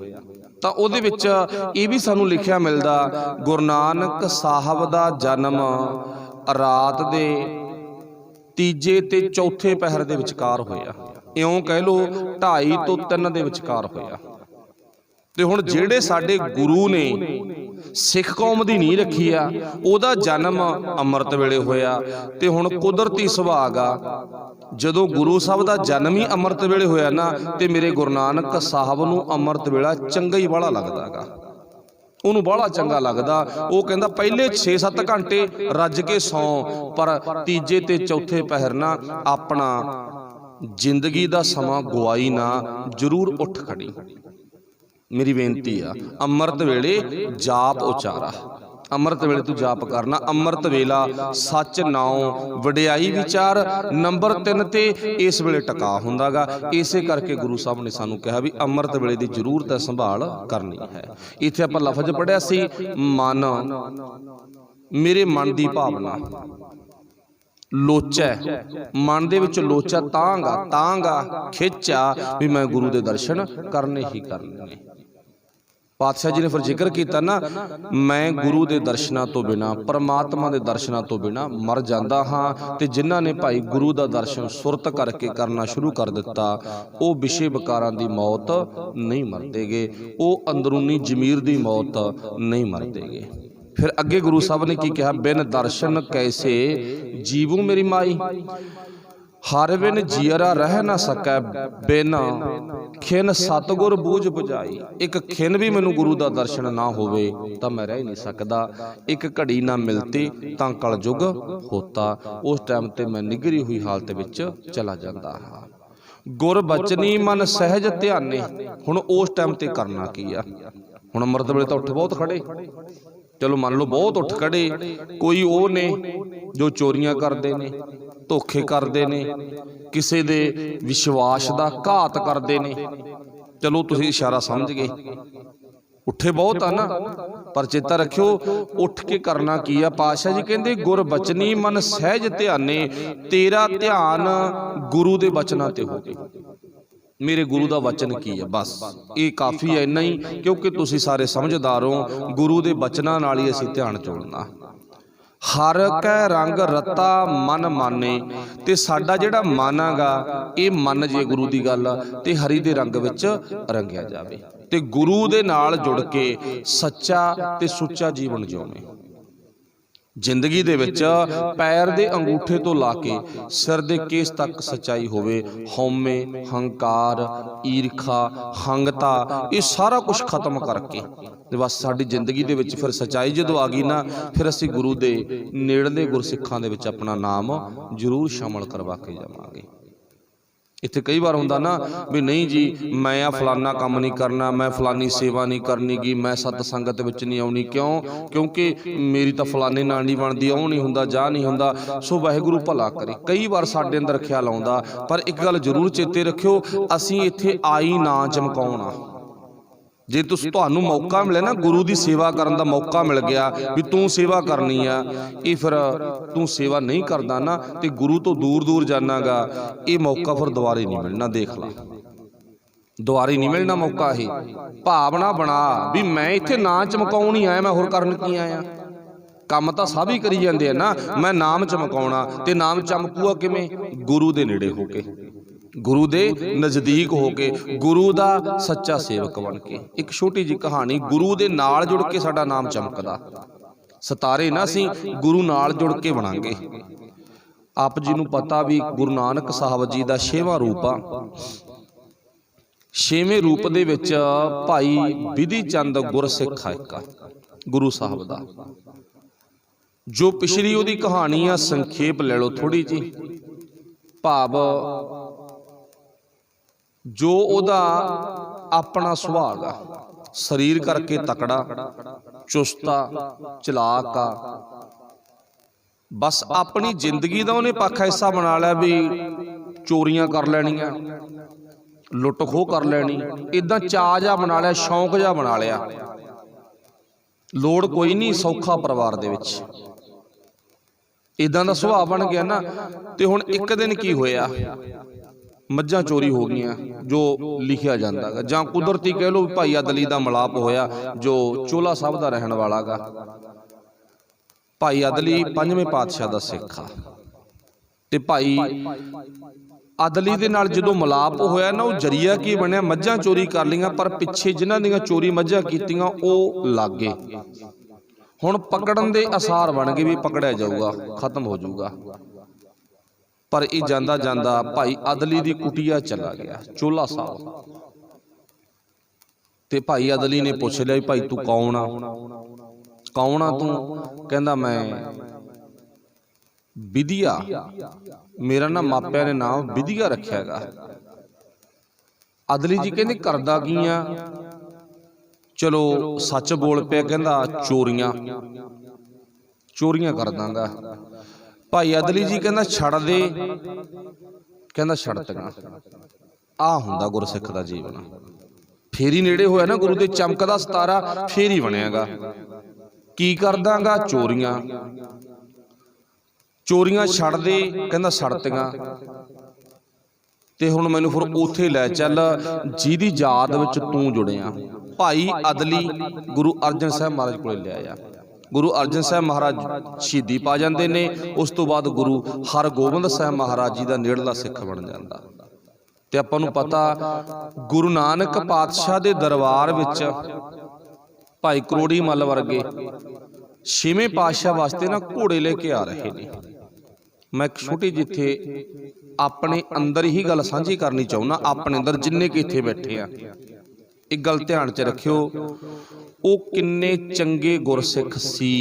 ਤਾਂ ਉਹਦੇ ਵਿੱਚ ਇਹ ਵੀ ਸਾਨੂੰ ਲਿਖਿਆ ਮਿਲਦਾ ਗੁਰੂ ਨਾਨਕ ਸਾਹਿਬ ਦਾ ਜਨਮ ਰਾਤ ਦੇ ਤੀਜੇ ਤੇ ਚੌਥੇ ਪਹਿਰ ਦੇ ਵਿਚਕਾਰ ਹੋਇਆ, ਇਉਂ ਕਹਿ ਲਓ 2:30 ਤੋਂ 3 ਦੇ ਵਿਚਕਾਰ ਹੋਇਆ। ਤੇ ਹੁਣ ਜਿਹੜੇ ਸਾਡੇ ਗੁਰੂ ਨੇ ਸਿੱਖ ਕੌਮ ਦੀ ਨੀਂਹ ਰੱਖੀ ਆ, ਉਹਦਾ ਜਨਮ ਅੰਮ੍ਰਿਤ ਵੇਲੇ ਹੋਇਆ। ਤੇ ਹੁਣ ਕੁਦਰਤੀ ਸੁਭਾਗ ਆ, ਜਦੋਂ ਗੁਰੂ ਸਾਹਿਬ ਦਾ ਜਨਮ ਹੀ ਅੰਮ੍ਰਿਤ ਵੇਲੇ ਹੋਇਆ ਨਾ, ਤੇ ਮੇਰੇ ਗੁਰੂ ਨਾਨਕ ਸਾਹਿਬ ਨੂੰ ਅੰਮ੍ਰਿਤ ਵੇਲਾ ਚੰਗਾ ਹੀ ਬਾਹਲਾ ਲੱਗਦਾ ਗਾ, ਉਹਨੂੰ ਬਾਹਲਾ ਚੰਗਾ ਲੱਗਦਾ। ਉਹ ਕਹਿੰਦਾ ਪਹਿਲੇ 6-7 ਘੰਟੇ ਰੱਜ ਕੇ ਸੌਂ, ਪਰ ਤੀਜੇ ਤੇ ਚੌਥੇ ਪਹਿਰ ਨਾ ਆਪਣਾ ਜ਼ਿੰਦਗੀ ਦਾ ਸਮਾਂ ਗਵਾਈ ਨਾ, ਜ਼ਰੂਰ ਉੱਠ ਖੜੀ। ਮੇਰੀ ਬੇਨਤੀ ਆ, ਅੰਮ੍ਰਿਤ ਵੇਲੇ ਜਾਪ ਉਚਾਰਾ, ਅੰਮ੍ਰਿਤ ਵੇਲੇ ਤੂੰ ਜਾਪ ਕਰਨਾ। ਅੰਮ੍ਰਿਤ ਵੇਲਾ ਸੱਚ ਨਾਉ ਵਡਿਆਈ ਵਿਚਾਰ, ਨੰਬਰ 3 ਤੇ ਇਸ ਵੇਲੇ ਟਿਕਾ ਹੁੰਦਾ ਗਾ। ਇਸੇ ਕਰਕੇ ਗੁਰੂ ਸਾਹਿਬ ਨੇ ਸਾਨੂੰ ਕਿਹਾ ਵੀ ਅੰਮ੍ਰਿਤ ਵੇਲੇ ਦੀ ਜ਼ਰੂਰਤ ਸੰਭਾਲ ਕਰਨੀ ਹੈ। ਇੱਥੇ ਆਪਾਂ ਲਫ਼ਜ਼ ਪੜ੍ਹਿਆ ਸੀ ਮਨ, ਮੇਰੇ ਮਨ ਦੀ ਭਾਵਨਾ ਲੋਚਾ, ਮਨ ਦੇ ਵਿੱਚ ਲੋਚਾ ਤਾਂਗਾ ਖਿੱਚਾ ਵੀ ਮੈਂ ਗੁਰੂ ਦੇ ਦਰਸ਼ਨ ਕਰਨੇ ਹੀ ਕਰਨੇ ਨੇ। ਪਾਤਸ਼ਾਹ ਜੀ ਨੇ ਫਿਰ ਜ਼ਿਕਰ ਕੀਤਾ ਨਾ, ਮੈਂ ਗੁਰੂ ਦੇ ਦਰਸ਼ਨਾਂ ਤੋਂ ਬਿਨਾਂ, ਪਰਮਾਤਮਾ ਦੇ ਦਰਸ਼ਨਾਂ ਤੋਂ ਬਿਨਾਂ ਮਰ ਜਾਂਦਾ ਹਾਂ। ਤੇ ਜਿਨ੍ਹਾਂ ਨੇ ਭਾਈ ਗੁਰੂ ਦਾ ਦਰਸ਼ਨ ਸੁਰਤ ਕਰਕੇ ਕਰਨਾ ਸ਼ੁਰੂ ਕਰ ਦਿੱਤਾ, ਉਹ ਵਿਸ਼ੇ ਵਿਕਾਰਾਂ ਦੀ ਮੌਤ ਨਹੀਂ ਮਰਦੇਗੇ, ਉਹ ਅੰਦਰੂਨੀ ਜ਼ਮੀਰ ਦੀ ਮੌਤ ਨਹੀਂ ਮਰਦੇਗੇ। ਫਿਰ ਅੱਗੇ ਗੁਰੂ ਸਾਹਿਬ ਨੇ ਕੀ ਕਿਹਾ, ਬਿਨ ਦਰਸ਼ਨ ਕੈਸੇ ਜੀਵੂ ਮੇਰੀ ਮਾਈ, ਹਰ ਬਿਨ ਜੀਅਰਾ ਰਹਿ ਨਾ ਸਕੈ, ਬਿਨ ਖਿਨ ਸਤਿਗੁਰ ਬੂਝ ਬੁਝਾਈ। ਇੱਕ ਖਿਨ ਵੀ ਮੈਨੂੰ ਗੁਰੂ ਦਾ ਦਰਸ਼ਨ ਨਾ ਹੋਵੇ ਤਾਂ ਮੈਂ ਰਹਿ ਨਹੀਂ ਸਕਦਾ। ਇੱਕ ਘੜੀ ਨਾ ਮਿਲਤੀ ਤਾਂ ਕਲਯੁਗ ਹੋਤਾ, ਉਸ ਟਾਈਮ ਤੇ ਮੈਂ ਨਿਗਰੀ ਹੋਈ ਹਾਲਤ ਵਿੱਚ ਚਲਾ ਜਾਂਦਾ ਹਾਂ। ਗੁਰ ਬਚਨੀ ਮਨ ਸਹਿਜ ਧਿਆਨੇ, ਹੁਣ ਉਸ ਟਾਈਮ ਤੇ ਕਰਨਾ ਕੀ ਆ। ਹੁਣ ਅੰਮ੍ਰਿਤ ਵੇਲੇ ਤਾਂ ਉੱਠ ਬਹੁਤ ਖੜੇ, ਚਲੋ ਮੰਨ ਲਓ ਬਹੁਤ ਉੱਠ ਖੜੇ, ਕੋਈ ਉਹ ਨੇ ਜੋ ਚੋਰੀਆਂ ਕਰਦੇ ਨੇ, ਧੋਖੇ ਕਰਦੇ ਨੇ, ਕਿਸੇ ਦੇ ਵਿਸ਼ਵਾਸ ਦਾ ਘਾਤ ਕਰਦੇ ਨੇ, ਚਲੋ ਤੁਸੀਂ ਇਸ਼ਾਰਾ ਸਮਝ ਗਏ, ਉੱਠੇ ਬਹੁਤ ਆ ਨਾ, ਪਰ ਚੇਤਾ ਰੱਖਿਓ ਉੱਠ ਕੇ ਕਰਨਾ ਕੀ ਆ। ਪਾਤਸ਼ਾਹ ਜੀ ਕਹਿੰਦੇ ਗੁਰ ਬਚਨੀ ਮਨ ਸਹਿਜ ਧਿਆਨੇ, ਤੇਰਾ ਧਿਆਨ ਗੁਰੂ ਦੇ ਬਚਨਾਂ ਤੇ ਹੋਵੇ। ਮੇਰੇ ਗੁਰੂ ਦਾ ਵਚਨ ਕੀ ਹੈ, ਬਸ ਇਹ ਕਾਫੀ ਹੈ, ਇੰਨਾ ਹੀ, ਕਿਉਂਕਿ ਤੁਸੀਂ ਸਾਰੇ ਸਮਝਦਾਰ ਹੋ। ਗੁਰੂ ਦੇ ਬਚਨਾਂ ਨਾਲ ਹੀ ਅਸੀਂ ਧਿਆਨ ਜੋੜਨਾ। ਹਰ ਕੈ ਰੰਗ ਰਤਾ ਮਨ ਮਾਨੇ, ਤੇ ਸਾਡਾ ਜਿਹੜਾ ਮਨ ਹੈਗਾ ਇਹ ਮਨ ਜੇ ਗੁਰੂ ਦੀ ਗੱਲ ਤੇ ਹਰੀ ਦੇ ਰੰਗ ਵਿੱਚ ਰੰਗਿਆ ਜਾਵੇ, ਤੇ ਗੁਰੂ ਦੇ ਨਾਲ ਜੁੜ ਕੇ ਸੱਚਾ ਤੇ ਸੁੱਚਾ ਜੀਵਨ ਜਿਉਵੇਂ। ਜ਼ਿੰਦਗੀ ਦੇ ਵਿੱਚ ਪੈਰ ਦੇ ਅੰਗੂਠੇ ਤੋਂ ਲਾ ਕੇ ਸਿਰ ਦੇ ਕੇਸ ਤੱਕ ਸੱਚਾਈ ਹੋਵੇ। ਹਉਮੈ, ਹੰਕਾਰ, ਈਰਖਾ, ਹੰਗਤਾ, ਇਹ ਸਾਰਾ ਕੁਝ ਖਤਮ ਕਰਕੇ ਤੇ ਬਸ ਸਾਡੀ ਜ਼ਿੰਦਗੀ ਦੇ ਵਿੱਚ ਫਿਰ ਸੱਚਾਈ ਜਦੋਂ ਆ ਗਈ ਨਾ, ਫਿਰ ਅਸੀਂ ਗੁਰੂ ਦੇ ਨੇੜਲੇ ਗੁਰਸਿੱਖਾਂ ਦੇ ਵਿੱਚ ਆਪਣਾ ਨਾਮ ਜ਼ਰੂਰ ਸ਼ਾਮਲ ਕਰਵਾ ਕੇ ਜਾਵਾਂਗੇ। ਇੱਥੇ ਕਈ ਵਾਰ ਹੁੰਦਾ ਨਾ ਵੀ ਨਹੀਂ ਜੀ ਮੈਂ ਆ ਫਲਾਨਾ ਕੰਮ ਨਹੀਂ ਕਰਨਾ, ਮੈਂ ਫਲਾਨੀ ਸੇਵਾ ਨਹੀਂ ਕਰਨੀ ਗੀ, ਮੈਂ ਸਤ ਸੰਗਤ ਵਿੱਚ ਨਹੀਂ ਆਉਣੀ। ਕਿਉਂ? ਕਿਉਂਕਿ ਮੇਰੀ ਤਾਂ ਫਲਾਨੇ ਨਾਲ ਨਹੀਂ ਬਣਦੀ, ਉਹ ਨਹੀਂ ਹੁੰਦਾ, ਜਾ ਨਹੀਂ ਹੁੰਦਾ। ਸੋ ਵਾਹਿਗੁਰੂ ਭਲਾ ਕਰੇ। ਕਈ ਵਾਰ ਸਾਡੇ ਅੰਦਰ ਖਿਆਲ ਆਉਂਦਾ, ਪਰ ਇੱਕ ਗੱਲ ਜ਼ਰੂਰ ਚੇਤੇ ਰੱਖਿਓ, ਅਸੀਂ ਇੱਥੇ ਆਈ ਨਾ ਚਮਕਾਉਣਾ। ਜੇ ਤੁਹਾਨੂੰ ਮੌਕਾ ਮਿਲੇ ਨਾ, ਗੁਰੂ ਦੀ ਸੇਵਾ ਕਰਨ ਦਾ ਮੌਕਾ ਮਿਲ ਗਿਆ ਵੀ ਤੂੰ ਸੇਵਾ ਕਰਨੀ ਆ, ਇਹ ਫਿਰ ਤੂੰ ਸੇਵਾ ਨਹੀਂ ਕਰਦਾ ਨਾ ਤੇ ਗੁਰੂ ਤੋਂ ਦੂਰ ਦੂਰ ਜਾਣਾਗਾ, ਇਹ ਮੌਕਾ ਫਿਰ ਦੁਬਾਰੇ ਨਹੀਂ ਮਿਲਣਾ। ਦੇਖ ਲਾ, ਦੁਬਾਰੇ ਨਹੀਂ ਮਿਲਣਾ ਮੌਕਾ। ਇਹ ਭਾਵਨਾ ਬਣਾ ਵੀ ਮੈਂ ਇੱਥੇ ਨਾ ਚਮਕਾਉਣ ਹੀ ਆਇਆ, ਮੈਂ ਹੋਰ ਕਰਨ ਕੀ ਆਇਆ। ਕੰਮ ਤਾਂ ਸਭ ਹੀ ਕਰੀ ਜਾਂਦੇ ਆ ਨਾ, ਮੈਂ ਨਾਮ ਚਮਕਾਉਣਾ। ਤੇ ਨਾਮ ਚਮਕੂਆ ਕਿਵੇਂ? ਗੁਰੂ ਦੇ ਨੇੜੇ ਹੋ ਕੇ, ਗੁਰੂ ਦੇ ਨਜ਼ਦੀਕ ਹੋ ਕੇ, ਗੁਰੂ ਦਾ ਸੱਚਾ ਸੇਵਕ ਬਣ ਕੇ। ਇੱਕ ਛੋਟੀ ਜਿਹੀ ਕਹਾਣੀ, ਗੁਰੂ ਦੇ ਨਾਲ ਜੁੜ ਕੇ ਸਾਡਾ ਨਾਮ ਚਮਕਦਾ। ਸਿਤਾਰੇ ਨਾ ਅਸੀਂ ਗੁਰੂ ਨਾਲ ਜੁੜ ਕੇ ਬਣਾਂਗੇ। ਆਪ ਜੀ ਨੂੰ ਪਤਾ ਵੀ ਗੁਰੂ ਨਾਨਕ ਸਾਹਿਬ ਜੀ ਦਾ 6ਵਾਂ ਰੂਪ ਆ। 6ਵੇਂ ਰੂਪ ਦੇ ਵਿੱਚ ਭਾਈ ਵਿਧੀ ਚੰਦ ਗੁਰਸਿੱਖ ਆ ਇੱਕ ਗੁਰੂ ਸਾਹਿਬ ਦਾ। ਜੋ ਪਿਛਲੀ ਉਹਦੀ ਕਹਾਣੀ ਆ, ਸੰਖੇਪ ਲੈ ਲਓ ਥੋੜੀ ਜੀ। ਭਾਵ ਜੋ ਉਹਦਾ ਆਪਣਾ ਸੁਭਾਅ ਆ, ਸਰੀਰ ਕਰਕੇ ਤਕੜਾ, ਚੁਸਤਾ, ਚਲਾਕ ਆ, बस अपनी जिंदगी का उन्हें पक्ष ऐसा बना लिया भी चोरियां कर लैनियां, लुट खोह कर लैनी, इदां चाह जा बना लिया, शौक जा बना लिया। लोड़ कोई नहीं, सौखा परिवार दे विच इदां दा सुभाव बन गया ना। ते हुण एक दिन की होया, मझां चोरी हो गईयां जो लिखिया जांदा गा, जां कुदरती कह लो भाई अदली दा मिलाप होया जो चोला साहब दा रहण वाला गा। भाई अदली 5वें पातशाह दा सिख आ ते भाई अदली दे नाल जदों मिलाप होया ना, वो जरिया की बनया, मझां चोरी कर लियां पर पिछे जिन्हां दियां चोरी मझां कीतियां वो लग गए। हुण पकड़न दे आसार बन गए भी पकड़िया जाऊगा, खत्म हो जाऊगा। पर ये जांदा जांदा भाई अदली दी कुटिया चला गया, चोला साहब। ते भाई अदली ने पुछ लिया भाई तू कौन आ, कौन आ तू? कहंदा मैं विधिया, मेरा ना मापिया ने नाम विधिया रखिया गा। अदली जी कहंदे करदा की आ? चलो सच बोल पिया, कहंदा चोरियां चोरियां करदांगा। भाई अदली जी कहंदा छड़ दे, कहंदा छड़तियां। आ हुंदा गुरसिख दा जीवन। फेर ही नेड़े होया ना गुरु दे चमकदा सितारा, फेर ही बनियागा। की करदांगा? चोरियां। चोरियां छड़ दे, कहंदा छड़तियां। ते हुण मैनूं फिर उत्थे लै चल जिहदी याद विच तूं जुड़िया। भाई अदली गुरु अर्जन साहब महाराज कोले ले आया। गुरु अर्जन साहब महाराज शहीदी पा जाते ने, उस तो बाद गुरु हरगोबिंद साहब महाराज जी का नेड़ला सिख बन जाता। ते आपां नूं पता गुरु नानक पातशाह दे दरबार विच भाई करोड़ी मल वर्गे 6वें पातशाह वास्ते ना घोड़े लेके आ रहे ने। मैं एक छोटी जिथे अपने अंदर ही गल साझी करनी चाहुंदा, अपने अंदर जिन्ने कि इत्थे बैठे आ, एक गल ध्यान च रखियो, वो किन्ने चंगे गुरसिख सी।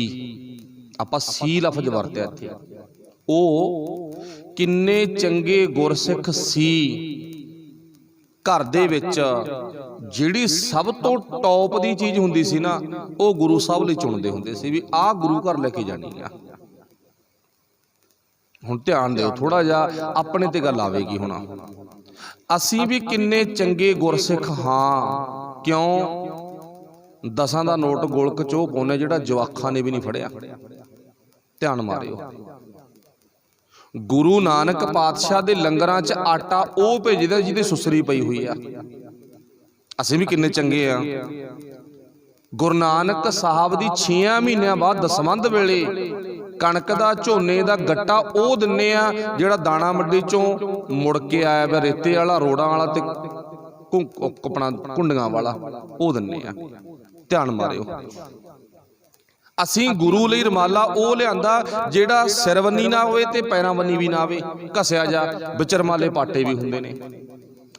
आपां सी लफ्ज वरतिया इत्थे, वो किन्ने चंगे गुरसिख सी। घर दे विच जिहड़ी सब तो टॉप दी चीज़ हुंदी सी ना, वो गुरु साहब लई चुनदे हुंदे सी भी आ गुरु घर लेके जानी आ। हुण ध्यान दिओ थोड़ा जिहा, अपने ते गल आवेगी। हुण असीं भी किन्ने चंगे गुरसिख हाँ, क्यों? 10 दा नोट गोलक चो पाउने जिहड़ा जवाखां ने भी नहीं फड़िया। ध्यान मारिओ, गुरु नानक पातशाह दे लंगरां च आटा ਉਹ भेजदा ਜਿਹਦੇ सुसरी पई हुई आ। ਅਸੀਂ भी किन्ने चंगे आ। गुरु नानक साहब दी 6 ਮਹੀਨਿਆਂ बाद दसमंध वेले कणक दा झोने दा गट्टा ਉਹ ਦਿੰਨੇ ਆ ਜਿਹੜਾ ਦਾਣਾ ਮੰਡੀ ਚੋਂ ਮੁੜ ਕੇ ਆਇਆ ਵਾ, ਰੇਤੇ ਵਾਲਾ, ਰੋੜਾਂ ਵਾਲਾ ਤੇ ਆਪਣਾ ਕੁੰਡੀਆਂ ਵਾਲਾ, ਉਹ ਦਿੰਨੇ ਆ। ध्यान मारिओ, ਅਸੀਂ गुरु ਲਈ ਰਮਾਲਾ ਉਹ ਲਿਆਂਦਾ ਜਿਹੜਾ ਸਿਰ ਬੰਨੀ ਨਾ ਹੋਵੇ ਤੇ ਪੈਰਾਂ ਬੰਨੀ ਵੀ ਨਾ ਆਵੇ, ਘਸਿਆ ਜਾ ਵਿੱਚ ਰਮਾਲੇ ਪਾਟੇ ਵੀ ਹੁੰਦੇ ਨੇ।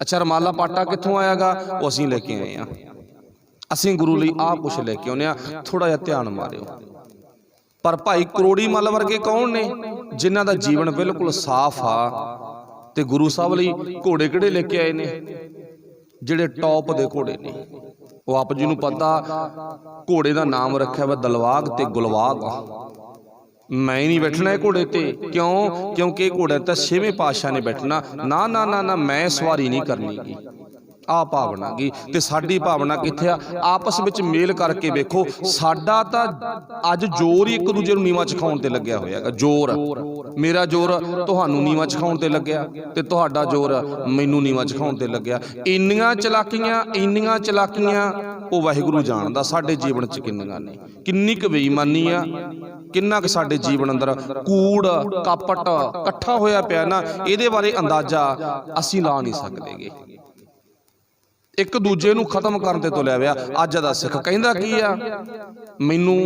ਅੱਛਾ ਰਮਾਲਾ ਪਾਟਾ ਕਿੱਥੋਂ ਆਇਆਗਾ? ਉਹ ਅਸੀਂ ਲੈ ਕੇ ਆਏ ਆ। ਅਸੀਂ ਗੁਰੂ ਲਈ ਆਹ ਕੁਛ ਲੈ ਕੇ ਆਉਂਦੇ ਆ। ਥੋੜਾ ਜਿਹਾ ਧਿਆਨ ਮਾਰਿਓ। ਪਰ ਭਾਈ ਕਰੋੜੀ ਮੱਲ ਵਰਗੇ ਕੌਣ ਨੇ ਜਿਨ੍ਹਾਂ ਦਾ ਜੀਵਨ ਬਿਲਕੁਲ ਸਾਫ਼ ਆ ਤੇ ਗੁਰੂ ਸਾਹਿਬ ਲਈ ਘੋੜੇ ਕਿਹੜੇ ਲੈ ਕੇ ਆਏ ਨੇ? ਜਿਹੜੇ ਟੌਪ ਦੇ ਘੋੜੇ ਨੇ। ਉਹ ਆਪ ਜੀ ਨੂੰ ਪਤਾ ਘੋੜੇ ਦਾ ਨਾਮ ਰੱਖਿਆ ਵਾ ਦਲਵਾਗ ਤੇ ਗੁਲਵਾਗ। मैं ही नहीं बैठना है घोड़े ते, क्यों? क्योंकि घोड़े तो 6वें पातशाह ने बैठना। ना ना ना ना, मैं सवारी नहीं करनी गी। आ भावना गी ते साडी भावना कित्थे आ? आपस विच मेल करके वेखो। साडा तां अज जोर ही एक दूजे नूं नीवां चखाउण ते लग्या होया गा। जोर मेरा जोर तुहानूं नीवां चखाउण ते लग्या ते तुहाडा जोर मैनूं नीवां चखाउण ते लग्या। इंनियां चलाकीआं ਉਹ ਵਾਹਿਗੁਰੂ ਜਾਣਦਾ ਸਾਡੇ ਜੀਵਨ ਚ ਕਿੰਨੀਆਂ ਨੇ। ਕਿੰਨੀ ਕੁ ਬੇਈਮਾਨੀ ਆ, ਕਿੰਨਾ ਕੁ ਸਾਡੇ ਜੀਵਨ ਅੰਦਰ ਕੂੜ ਕਾਪਟ ਇਕੱਠਾ ਹੋਇਆ ਪਿਆ ਨਾ, ਇਹਦੇ ਬਾਰੇ ਅੰਦਾਜ਼ਾ ਅਸੀਂ ਲਾ ਨਹੀਂ ਸਕਦੇਗੇ। ਇੱਕ ਦੂਜੇ ਨੂੰ ਖਤਮ ਕਰਨ ਤੇ ਤੁਲਿਆ ਪਿਆ। ਅੱਜ ਦਾ ਸਿੱਖ ਕਹਿੰਦਾ ਕੀ ਆ? ਮੈਨੂੰ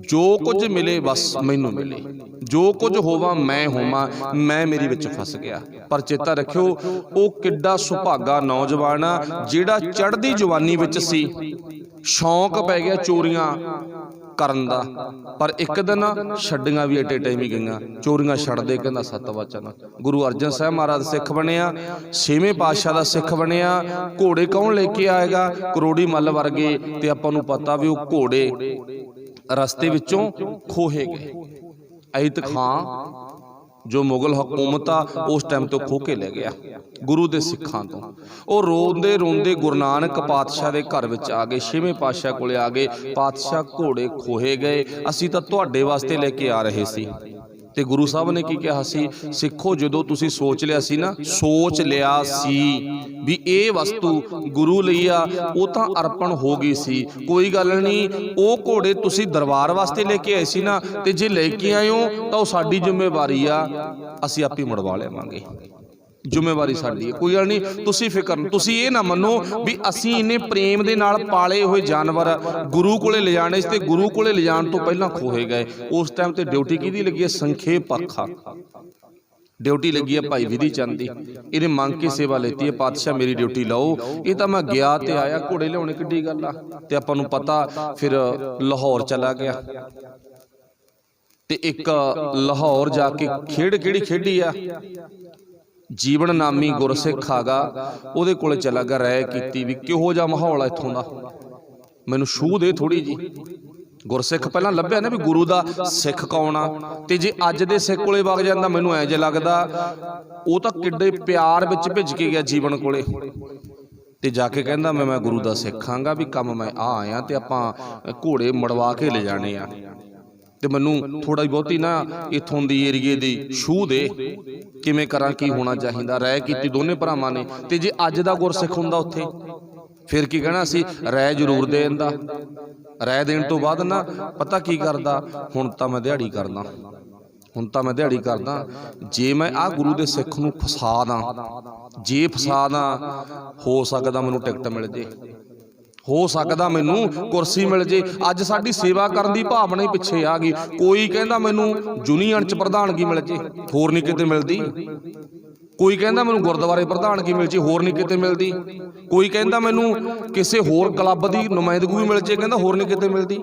ਜੋ ਕੁਝ ਮਿਲੇ ਬਸ ਮੈਨੂੰ ਮਿਲੇ, ਜੋ ਕੁਝ ਹੋਵਾਂ ਮੈਂ ਹੋਵਾਂ, ਮੈਂ ਮੇਰੀ ਵਿੱਚ ਫਸ ਗਿਆ। ਪਰ ਚੇਤਾ ਰੱਖਿਓ ਉਹ ਕਿੱਡਾ ਸੁਭਾਗਾ ਨੌਜਵਾਨ ਆ ਜਿਹੜਾ ਚੜ੍ਹਦੀ ਜਵਾਨੀ ਵਿੱਚ ਸੀ, ਸ਼ੌਂਕ ਪੈ ਗਿਆ ਚੋਰੀਆਂ ਕਰਨ ਦਾ। ਪਰ ਇੱਕ ਦਿਨ ਛੱਡੀਆਂ ਵੀ ਏਡੇ ਟਾਈਮ ਹੀ ਗਈਆਂ। ਚੋਰੀਆਂ ਛੱਡਦੇ ਕਹਿੰਦਾ 7 ਵਚਨ। ਗੁਰੂ ਅਰਜਨ ਸਾਹਿਬ ਮਹਾਰਾਜ ਸਿੱਖ ਬਣਿਆ, 6ਵੇਂ ਪਾਤਸ਼ਾਹ ਦਾ ਸਿੱਖ ਬਣਿਆ। ਘੋੜੇ ਕੌਣ ਲੈ ਕੇ ਆਏਗਾ? ਕਰੋੜੀ ਮੱਲ ਵਰਗੇ। ਤੇ ਆਪਾਂ ਨੂੰ ਪਤਾ ਵੀ ਉਹ ਘੋੜੇ ਰਸਤੇ ਵਿੱਚੋਂ ਖੋਹੇ ਗਏ। ऐत खां जो मुगल हुकूमत आ उस टाइम तो खो के लै गया गुरु दे सिखां तो। वो रोंदे रोंदे गुरु नानक पातशाह दे घर विच आ गए, छेवें पातशाह कोले आ गए। पातशाह घोड़े खोहे गए, असीं तां तुहाडे वास्ते लैके आ रहे सी। ते गुरु साहब ने की कहा सी, सिखो जदों तुसीं सोच लिया सी ना, सोच लिया सी भी ये वस्तु गुरु लई आ, वो तां अर्पण हो गई सी, कोई गल नहीं। वो घोड़े तुसीं दरबार वास्ते लेके आए सी ना, ते जे लेके आए हो तां वो साडी जिम्मेवारी आ, असीं आपे मुड़वा लेवांगे। जिम्मेवारी साडी है, कोई गल नहीं, तुसीं फिकर नहीं। तुसीं ये ना मनो भी असीं इन्ने प्रेम दे नाल पाले हुए जानवर गुरु कोले ले जाने ते गुरु कोले ले जाण तो पहलां खोहे गए। उस टाइम ते ड्यूटी किहदी लगी है? संखेप पखा ड्यूटी लगी है भाई विधि चंद दी। इन्हें मंग के सेवा लेती है, पातशाह मेरी ड्यूटी लाओ। ये तो मैं गया ते आया, घोड़े लियाने किड्डी गल आ। ते आपां नूं पता फिर लाहौर चला गया ते एक लाहौर जाके खेड़ किहड़ी खेडी आ, जीवन नामी गुरसिख आगा, उहदे कोले चला गया, राय कीती भी किहो जिहा माहौल है इत्थों दा, मैनूं छूह दे थोड़ी जी। गुरसिख पहलां लभ्या ना भी गुरु दा सिख कौन आ, ते जे अज दे सिख कोले वग जांदा मैनूं ऐ जे लगदा वो तां किड्डे प्यार विच भिज के गया जीवन कोले। ते जाके कहंदा मैं गुरु दा सिख हांगा, भी काम मैं आ आया ते आपां घोड़े मड़वा के ले जाने आ, ते मैनूं थोड़ा बहुती ना इत्थों दी एरिए दी छूह दे, किवें करां की होना चाहिदा। राय कीती दोने भरावां ने, ते जे अज दा गुरसिख हुंदा उत्थे फिर की कहना सी, राय जरूर दे दिंदा। राय देण तो बाद ना पता की करदा, हुण तां मैं दिहाड़ी करदा, हुण तां मैं दिहाड़ी करदा, जे मैं आ गुरु दे सिख नूं फसा दां, जे फसा दां हो सकदा मैनूं टिकट मिल जे, हो सकदा मैनूं कुर्सी मिल जे। अज साडी सेवा करन दी भावना ही पिछे आ गई। कोई कहंदा मैनूं यूनीअन च प्रधानगी मिल जे, होर नहीं किते मिलदी। कोई कहंदा मैनूं गुरद्वारे प्रधानगी मिल जे, होर नहीं किते मिलदी। कोई कहंदा मैनूं किसी होर क्लब दी नुमाइंदगी मिल जे, कहंदा होर नहीं किते मिलदी।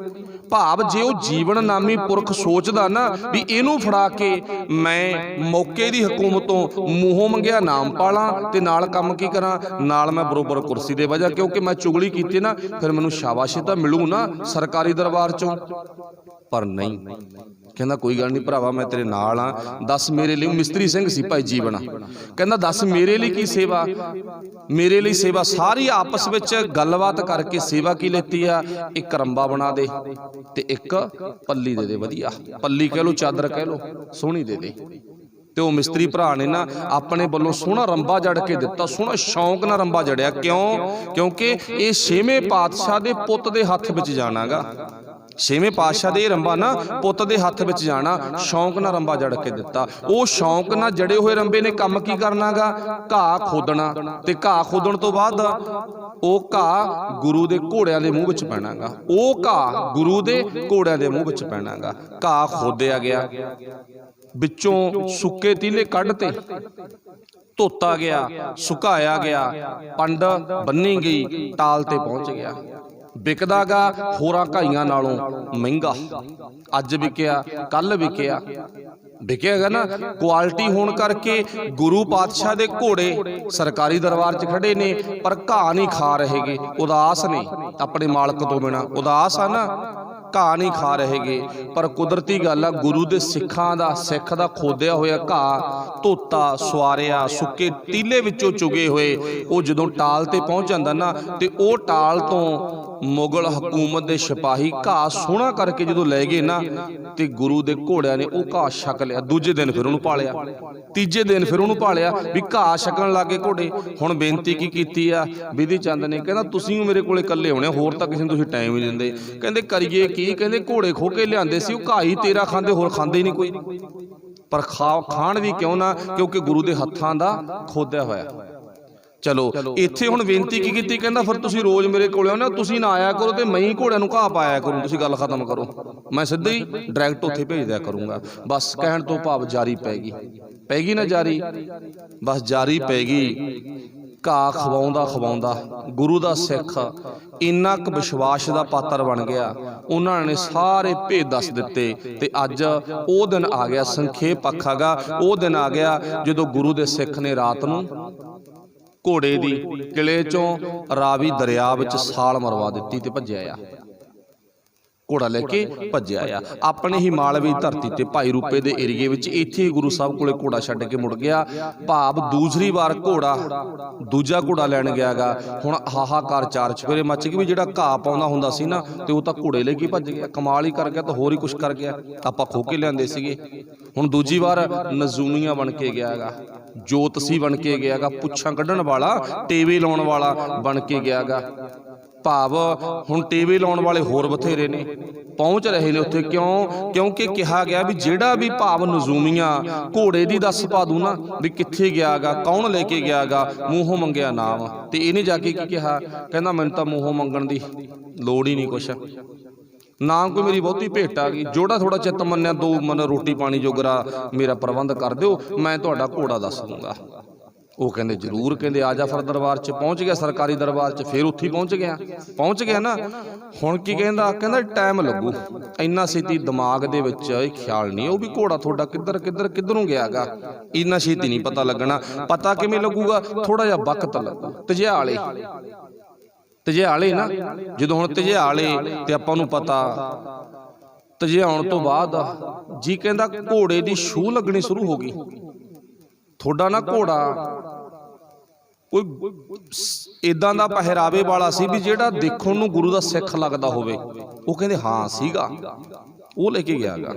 भाव जे वो जीवन नामी पुरख सोचदा ना भी इहनूं फड़ा के मैं मौके दी हुकूमतों मूहों मंगिया नाम पालां ते नाल काम की करां, नाल मैं बरोबर कुर्सी दे वजह, क्योंकि मैं चुगली कीती ना फिर मैनूं शाबाशी तां मिलू ना सरकारी दरबार चों। पर नहीं, कहंदा कोई गल नहीं भरावा मैं तेरे नाल आ, दस मेरे लिए। मिस्त्री सिंह सी भाई जीवन, कहंदा दस मेरे लिए की सेवा, मेरे लिए सेवा सारी आपस विच गलबात करके सेवा की लेती आ। एक रंबा बना दे ते एक पल्ली दे दे, वधिया पल्ली कह लो चादर कह लो सोहनी दे दे। ते वो मिस्त्री भरा ने ना अपने वालों सोहना रंबा जड़ के दिता, सोहना शौक नाल रंबा जड़िया। क्यों? क्योंकि ये छेवें पातशाह दे पुੱਤ दे हत्थ विच जाणागा। छेवें पातशाह दे रंबा ना पुੱਤ दे हत्थ विच जाना, शौक नाल रंबा जड़ के दिता। वो शौक नाल जड़े हुए रंबे ने काम की करनागा? घाह खोदना, ते घाह खोदण तो बाद वो घाह गुरु दे घोड़ियां दे मूँह विच पैणागा। वो घाह गुरु दे घोड़ियां दे मूँह विच पैणागा। घाह खोदिया गया, विचों सुक्के तीले कढ़ते, धोता गया, सुकाया गया, पंड बन्नी गई, टाल ते पहुंच गया। विकदा गा होरां घाइयां नालों महंगा, अज विकिया कल विकिया, विकेगा ना क्वालिटी होने करके। गुरु पातशाह दे घोड़े सरकारी दरबार च खड़े ने पर घाह नहीं खा रहेगे, उदास ने अपने मालक तो बिना, उदास आ ना, घाह नहीं खा रहेगे। पर कुदरती गल है गुरु दे सिखां दा, सिख दा खोदिया होया घाह धोता सवारिया सुके टीले विचों चुगे हुए वो जदों टाल ते पहुंच जांदा ना, ते ओ टाल तो मुगल हुकूमत दे सिपाही घाह सोहना करके जदों लै गए ना, ते गुरु दे घोड़ियां ने वो घाह छक लिया। दूजे दिन फिर उन्होंने भालिया, तीजे दिन फिर उन्होंने भालिया भी घाह छकन लग गए घोड़े। हुण बेनती की कीती आ विधि चंद ने, कहना तुसीं मेरे कोले कल्ले होणे, होर तां किसी नूं तुसीं टाइम ही नहीं दिंदे। कहंदे करिए की? कहंदे घोड़े खो के लिआंदे सी, वो घाह ही तेरा खांदे, होर खांदे ही नहीं कोई। पर खाण भी क्यों ना, क्योंकि गुरु दे हत्थां दा खोदिया होया। चलो इत्थे हुण बेनती की कीती, कहंदा फिर तुसीं रोज़ मेरे कोल आओ ना, तुसीं ना आया करो ते मैं ही घोड़ियां नूं घाह पाया करूं, तुसीं गल खत्म करो, मैं सीधा ही डायरैक्ट उत्थे भेज दिया करूँगा। बस कहण तो भाव जारी पैगी ना जारी, बस जारी पैगी। घाह खवाउंदा खवाउंदा गुरु दा सिख इन्ना क विश्वास दा पात्र बन गया, उन्होंने ने सारे भेद दस दिते। ते अज वो दिन आ गया, संखेप आखागा वो दिन आ गया जदों गुरु दे सिख ने रात नूं घोड़े दी किले चों रावी दरिया विच साल मरवा दित्ती ते भज्जिया आ। घोड़ा लैके भज्या आ। अपने ही मालवे धरती ते भाई रूपे दे एरिए विच इत्थे गुरु साहब कोले घोड़ा छड्ड के मुड़ गया। भाव दूसरी बार घोड़ा दूजा घोड़ा लैण गया गा। हुण हाहाकार चार चफेरे मच गए भी जिहड़ा घाह पाउंदा हुंदा सी ना ते ओह तां घोड़े ले के भज गया। कमाल ही कर गया, तो होर ही कुछ कर गया। आपां खो के लिआंदे सीगे। हुण दूजी बार नजूमिया बन के गया गा, जोतसी बन के गया गा, पुच्छां कढण वाला, टेवे लाउण वाला बन के गया गा। भाव हुण टेवे लाउण वाले होर बथेरे ने, पहुँच रहे ने उत्थे। क्यों? क्योंकि कहा गया भी जिहड़ा भी भाव नजूमिया घोड़े दी दस पा दूँ ना भी कित्थे गया गा, कौन लेके गया गा, मूहों मंगिया नाम। ते इहने जाके की कहा, कहंदा मैनूं तां मूहों मंगण दी लोड़ ही नहीं कुछ, ना कोई मेरी बहुती भेट आ गई, जोड़ा थोड़ा चित्त मन्निया दो मन रोटी पानी जोगरा मेरा प्रबंध कर दिओ, मैं तुहाडा घोड़ा दस दूंगा। वो कहते जरूर, कहते आ जा। फिर दरबार च पहुँच गया, सरकारी दरबार च, फिर उत्थे पहुँच गया ना। हुण की कहंदा, कहंदा टाइम लगू, इन्ना छेती दिमाग दे विच ख्याल नहीं, वो भी घोड़ा थोड़ा किधरों गया गा, इन्ना छेती नहीं पता लगना। पता किवें लगूगा? थोड़ा जिहा वक्त लगू। तजियाले ना, जदों हुण तजियाले ते आपां नूं पता तजियाउण तो बाद जी कहंदा घोड़े दी छूह लगनी शुरू हो गई। थोड़ा ना घोड़ा कोई इदां दा पहरावे वाला सी भी जिहड़ा देखण नूं गुरु दा सिख लगदा होवे। वो कहंदे हाँ सीगा, वो लेके गया गा।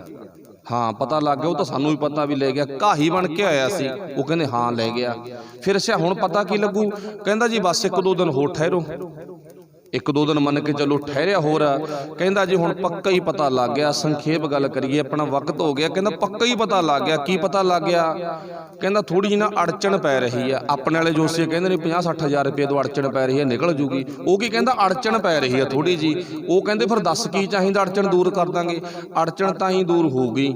हाँ पता लग गया, वो तो सानू भी पता भी ले गया, घाही बन के आया सी। वो कहंदे हाँ ले गया। फिर अच्छा हुण पता की लगू? कहंदा जी बस एक दो दिन होर ठहरो, एक दो दिन मन के चलो ठहरिया होर। कहंदा जी हुण पक्का ही पता लग गया, संखेप गल करिए, अपना वक्त हो गया। कहंदा पक्का ही पता लग गया। की पता लग गया? कहंदा थोड़ी जी ना अड़चन पै रही है। अपने वाले जोसे कहंदे ने 50-60 हज़ार रुपये तो अड़चन पै रही है, निकल जूगी। वो की कहंदा अड़चन पै रही है थोड़ी जी। वो कहंदे फिर दस की चाहिदा, अड़चन दूर कर दांगे। अड़चन तां ही दूर होगी,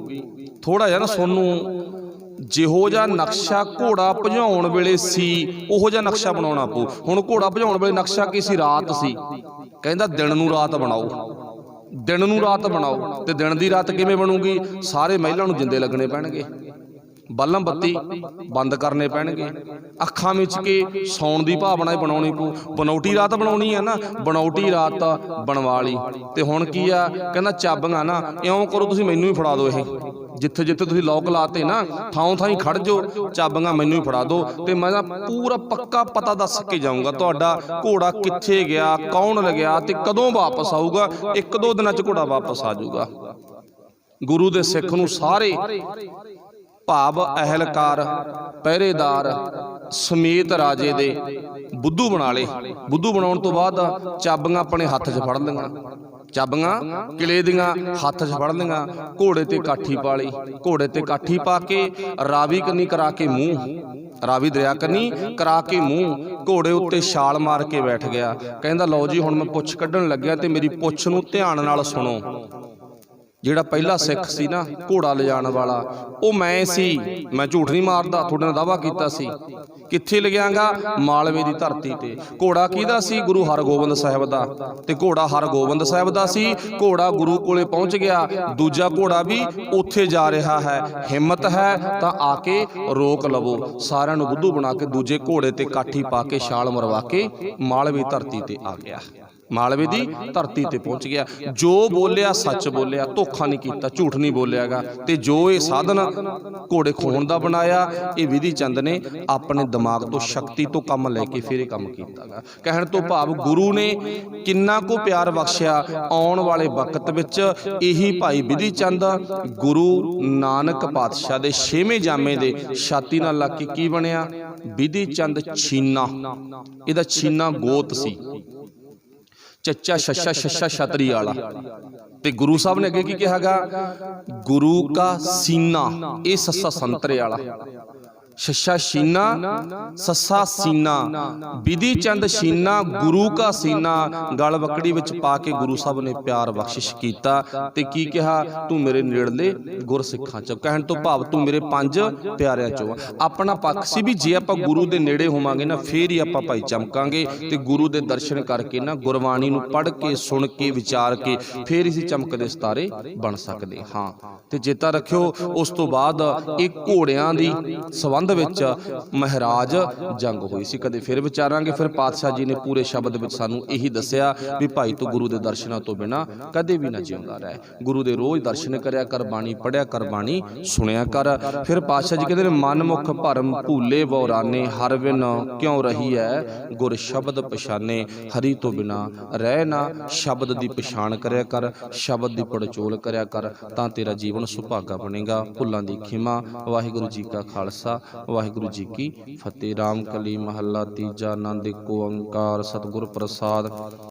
थोड़ा जिहा ना सोनू जिहो जिहा नक्शा घोड़ा भजाउण वेले सी उहो जिहा नक्शा बनाउणा पऊ। हुण घोड़ा भजाउण वेले नक्शा की सी? रात सी। कहंदा दिन नूं रात बनाओ, दिन नूं रात बनाओ। ते दिन दी रात किवें बनूगी? सारे महिलां नूं जिंदे लगने पैणगे, बल्लम बत्ती बंद करने पैणगे, अखां मिच के सौण दी भावना बनाउणी पऊ। बनौटी रात बनाउणी है ना, बनौटी रात बनवा ली। ते हुण की आ? कहंदा चाबियां ना इउं करो, तुसीं मैनूं ही फड़ा दो। ये जिथे जिथे तुसीं लॉक लाते ना, थां थां ही खड़ जाओ, चाबियां मैनूं ही फड़ा दो। ते मैं पूरा पक्का पता दस के जाऊँगा तुहाडा घोड़ा कित्थे गया, कौन लग्या ते कदों वापस आऊगा। एक दो दिनां च घोड़ा वापस आ जाऊगा। गुरु दे सिख नूं सारे भाव अहलकार पहरेदार समेत राजे दे बुद्धू बना ले। बुद्धू बनाउण तो बाद चाबियां अपने हत्थ 'च फड़ लईआं, चाबियां किले दियां हत्थ 'च फड़ लईआं, घोड़े ते काठी पा लई। घोड़े ते काठी पा के रावी कन्नी करा के मूँह, रावी दरिया कन्नी करा के मूँह, घोड़े उत्ते छाल मार के बैठ गया। कहंदा लो जी हुण मैं पुछ कढण लग्या ते मेरी पुछ नूं ध्यान नाल सुणो। जिहड़ा पहला सिख सी ना घोड़ा लिजाण वाला, वो मैं सी। मैं झूठ नहीं मारदा, तुहाडे नाल दावा कीता सी। कित्थे लिजांगा? मालवे दी धरती ते। घोड़ा किहदा सी? गुरु हरगोबिंद साहिब दा। ते घोड़ा हरगोबिंद साहिब दा सी। घोड़ा गुरु कोले पहुंच गया, दूजा घोड़ा भी उत्थे जा रहा है। हिम्मत है तां आके रोक लवो। सारिआं नूं बुद्धू बना के दूजे घोड़े ते काठी पा के छाल मरवा के मालवे धरती ते आ गया। मालवे दी धरती ते पहुंच गया। जो बोलिया सच बोलिया, धोखा नहीं कीता, झूठ नहीं बोलियागा। ते जो ये साधन घोड़े खोण दा बनाया, ये विधि चंद ने अपने दिमाग तो शक्ति तो कम लैके फिर काम कीतागा। कहण तो भाव गुरु ने किन्ना को प्यार बख्शिया। आउण वाले वक्त विच यही भाई विधि चंद गुरु नानक पातशाह दे 6वें जामे दे छाती नाल लग के की बनिया? विधि चंद छीना। इहदा छीना गोत सी, चचा शशा शशा छतरी वाला। ते गुरु साहब ने अगे की कहा? गुरु का सीना, ये सस्सा संतरे वाला, शशा शीना सस्सा सीना, विधि चंद शीना गुरु का सीना। गल वकड़ी विच पा के गुरु साहब ने प्यार बख्शिश कीता ते की कहा? तू मेरे नेड़ले गुरसिखां च। कहण तो भाव तू मेरे 5 प्यारिਆਂ चों। अपना पक्ष सी भी जे आपां गुरु दे नेड़े होवांगे ना, फिर ही आपां भाई चमकांगे। ते गुरु दे दर्शन करके ना, गुरबाणी नूं पढ़ के सुन के विचार के फिर ही चमकदे सितारे बन सकदे। हाँ ते चेता रखियो, उस तो बाद एक घोड़ियां दी संबंध ਸੰਬੰਧ ਵਿੱਚ ਮਹਾਰਾਜ ਜੰਗ ਹੋਈ ਸੀ। ਕਦੇ ਫਿਰ ਵਿਚਾਰਾਂਗੇ। ਫਿਰ ਪਾਤਸ਼ਾਹ ਜੀ ਨੇ ਪੂਰੇ ਸ਼ਬਦ ਵਿੱਚ ਸਾਨੂੰ ਇਹੀ ਦੱਸਿਆ ਵੀ ਭਾਈ ਤੂੰ ਗੁਰੂ ਦੇ ਦਰਸ਼ਨਾਂ ਤੋਂ ਬਿਨਾਂ ਕਦੇ ਵੀ ਨਾ ਜਿਉਂਦਾ ਰਹਿ। ਗੁਰੂ ਦੇ ਰੋਜ਼ ਦਰਸ਼ਨ ਕਰਿਆ ਕਰ, ਬਾਣੀ ਪੜ੍ਹਿਆ ਕਰ, ਬਾਣੀ ਸੁਣਿਆ ਕਰ। ਫਿਰ ਪਾਤਸ਼ਾਹ ਜੀ ਕਹਿੰਦੇ ਨੇ ਮਨਮੁਖ ਭਰਮ ਭੂਲੇ ਵੌਰਾਨੇ, ਹਰ ਬਿਨ ਕਿਉਂ ਰਹੀ ਹੈ ਗੁਰ ਸ਼ਬਦ ਪਛਾਨੇ। ਹਰੀ ਤੋਂ ਬਿਨਾਂ ਰਹਿ ਨਾ, ਸ਼ਬਦ ਦੀ ਪਛਾਣ ਕਰਿਆ ਕਰ, ਸ਼ਬਦ ਦੀ ਪੜਚੋਲ ਕਰਿਆ ਕਰ, ਤਾਂ ਤੇਰਾ ਜੀਵਨ ਸੁਭਾਗਾ ਬਣੇਗਾ। ਭੁੱਲਾਂ ਦੀ ਖਿਮਾ। ਵਾਹਿਗੁਰੂ ਜੀ ਕਾ ਖਾਲਸਾ, ਵਾਹਿਗੁਰੂ ਜੀ ਕੀ ਫਤਿਹ। ਰਾਮ ਕਲੀ ਮਹੱਲਾ ਤੀਜਾ। ਆਨੰਦ ਏਕ ਓੰਕਾਰ ਸਤਿਗੁਰ ਪ੍ਰਸਾਦ।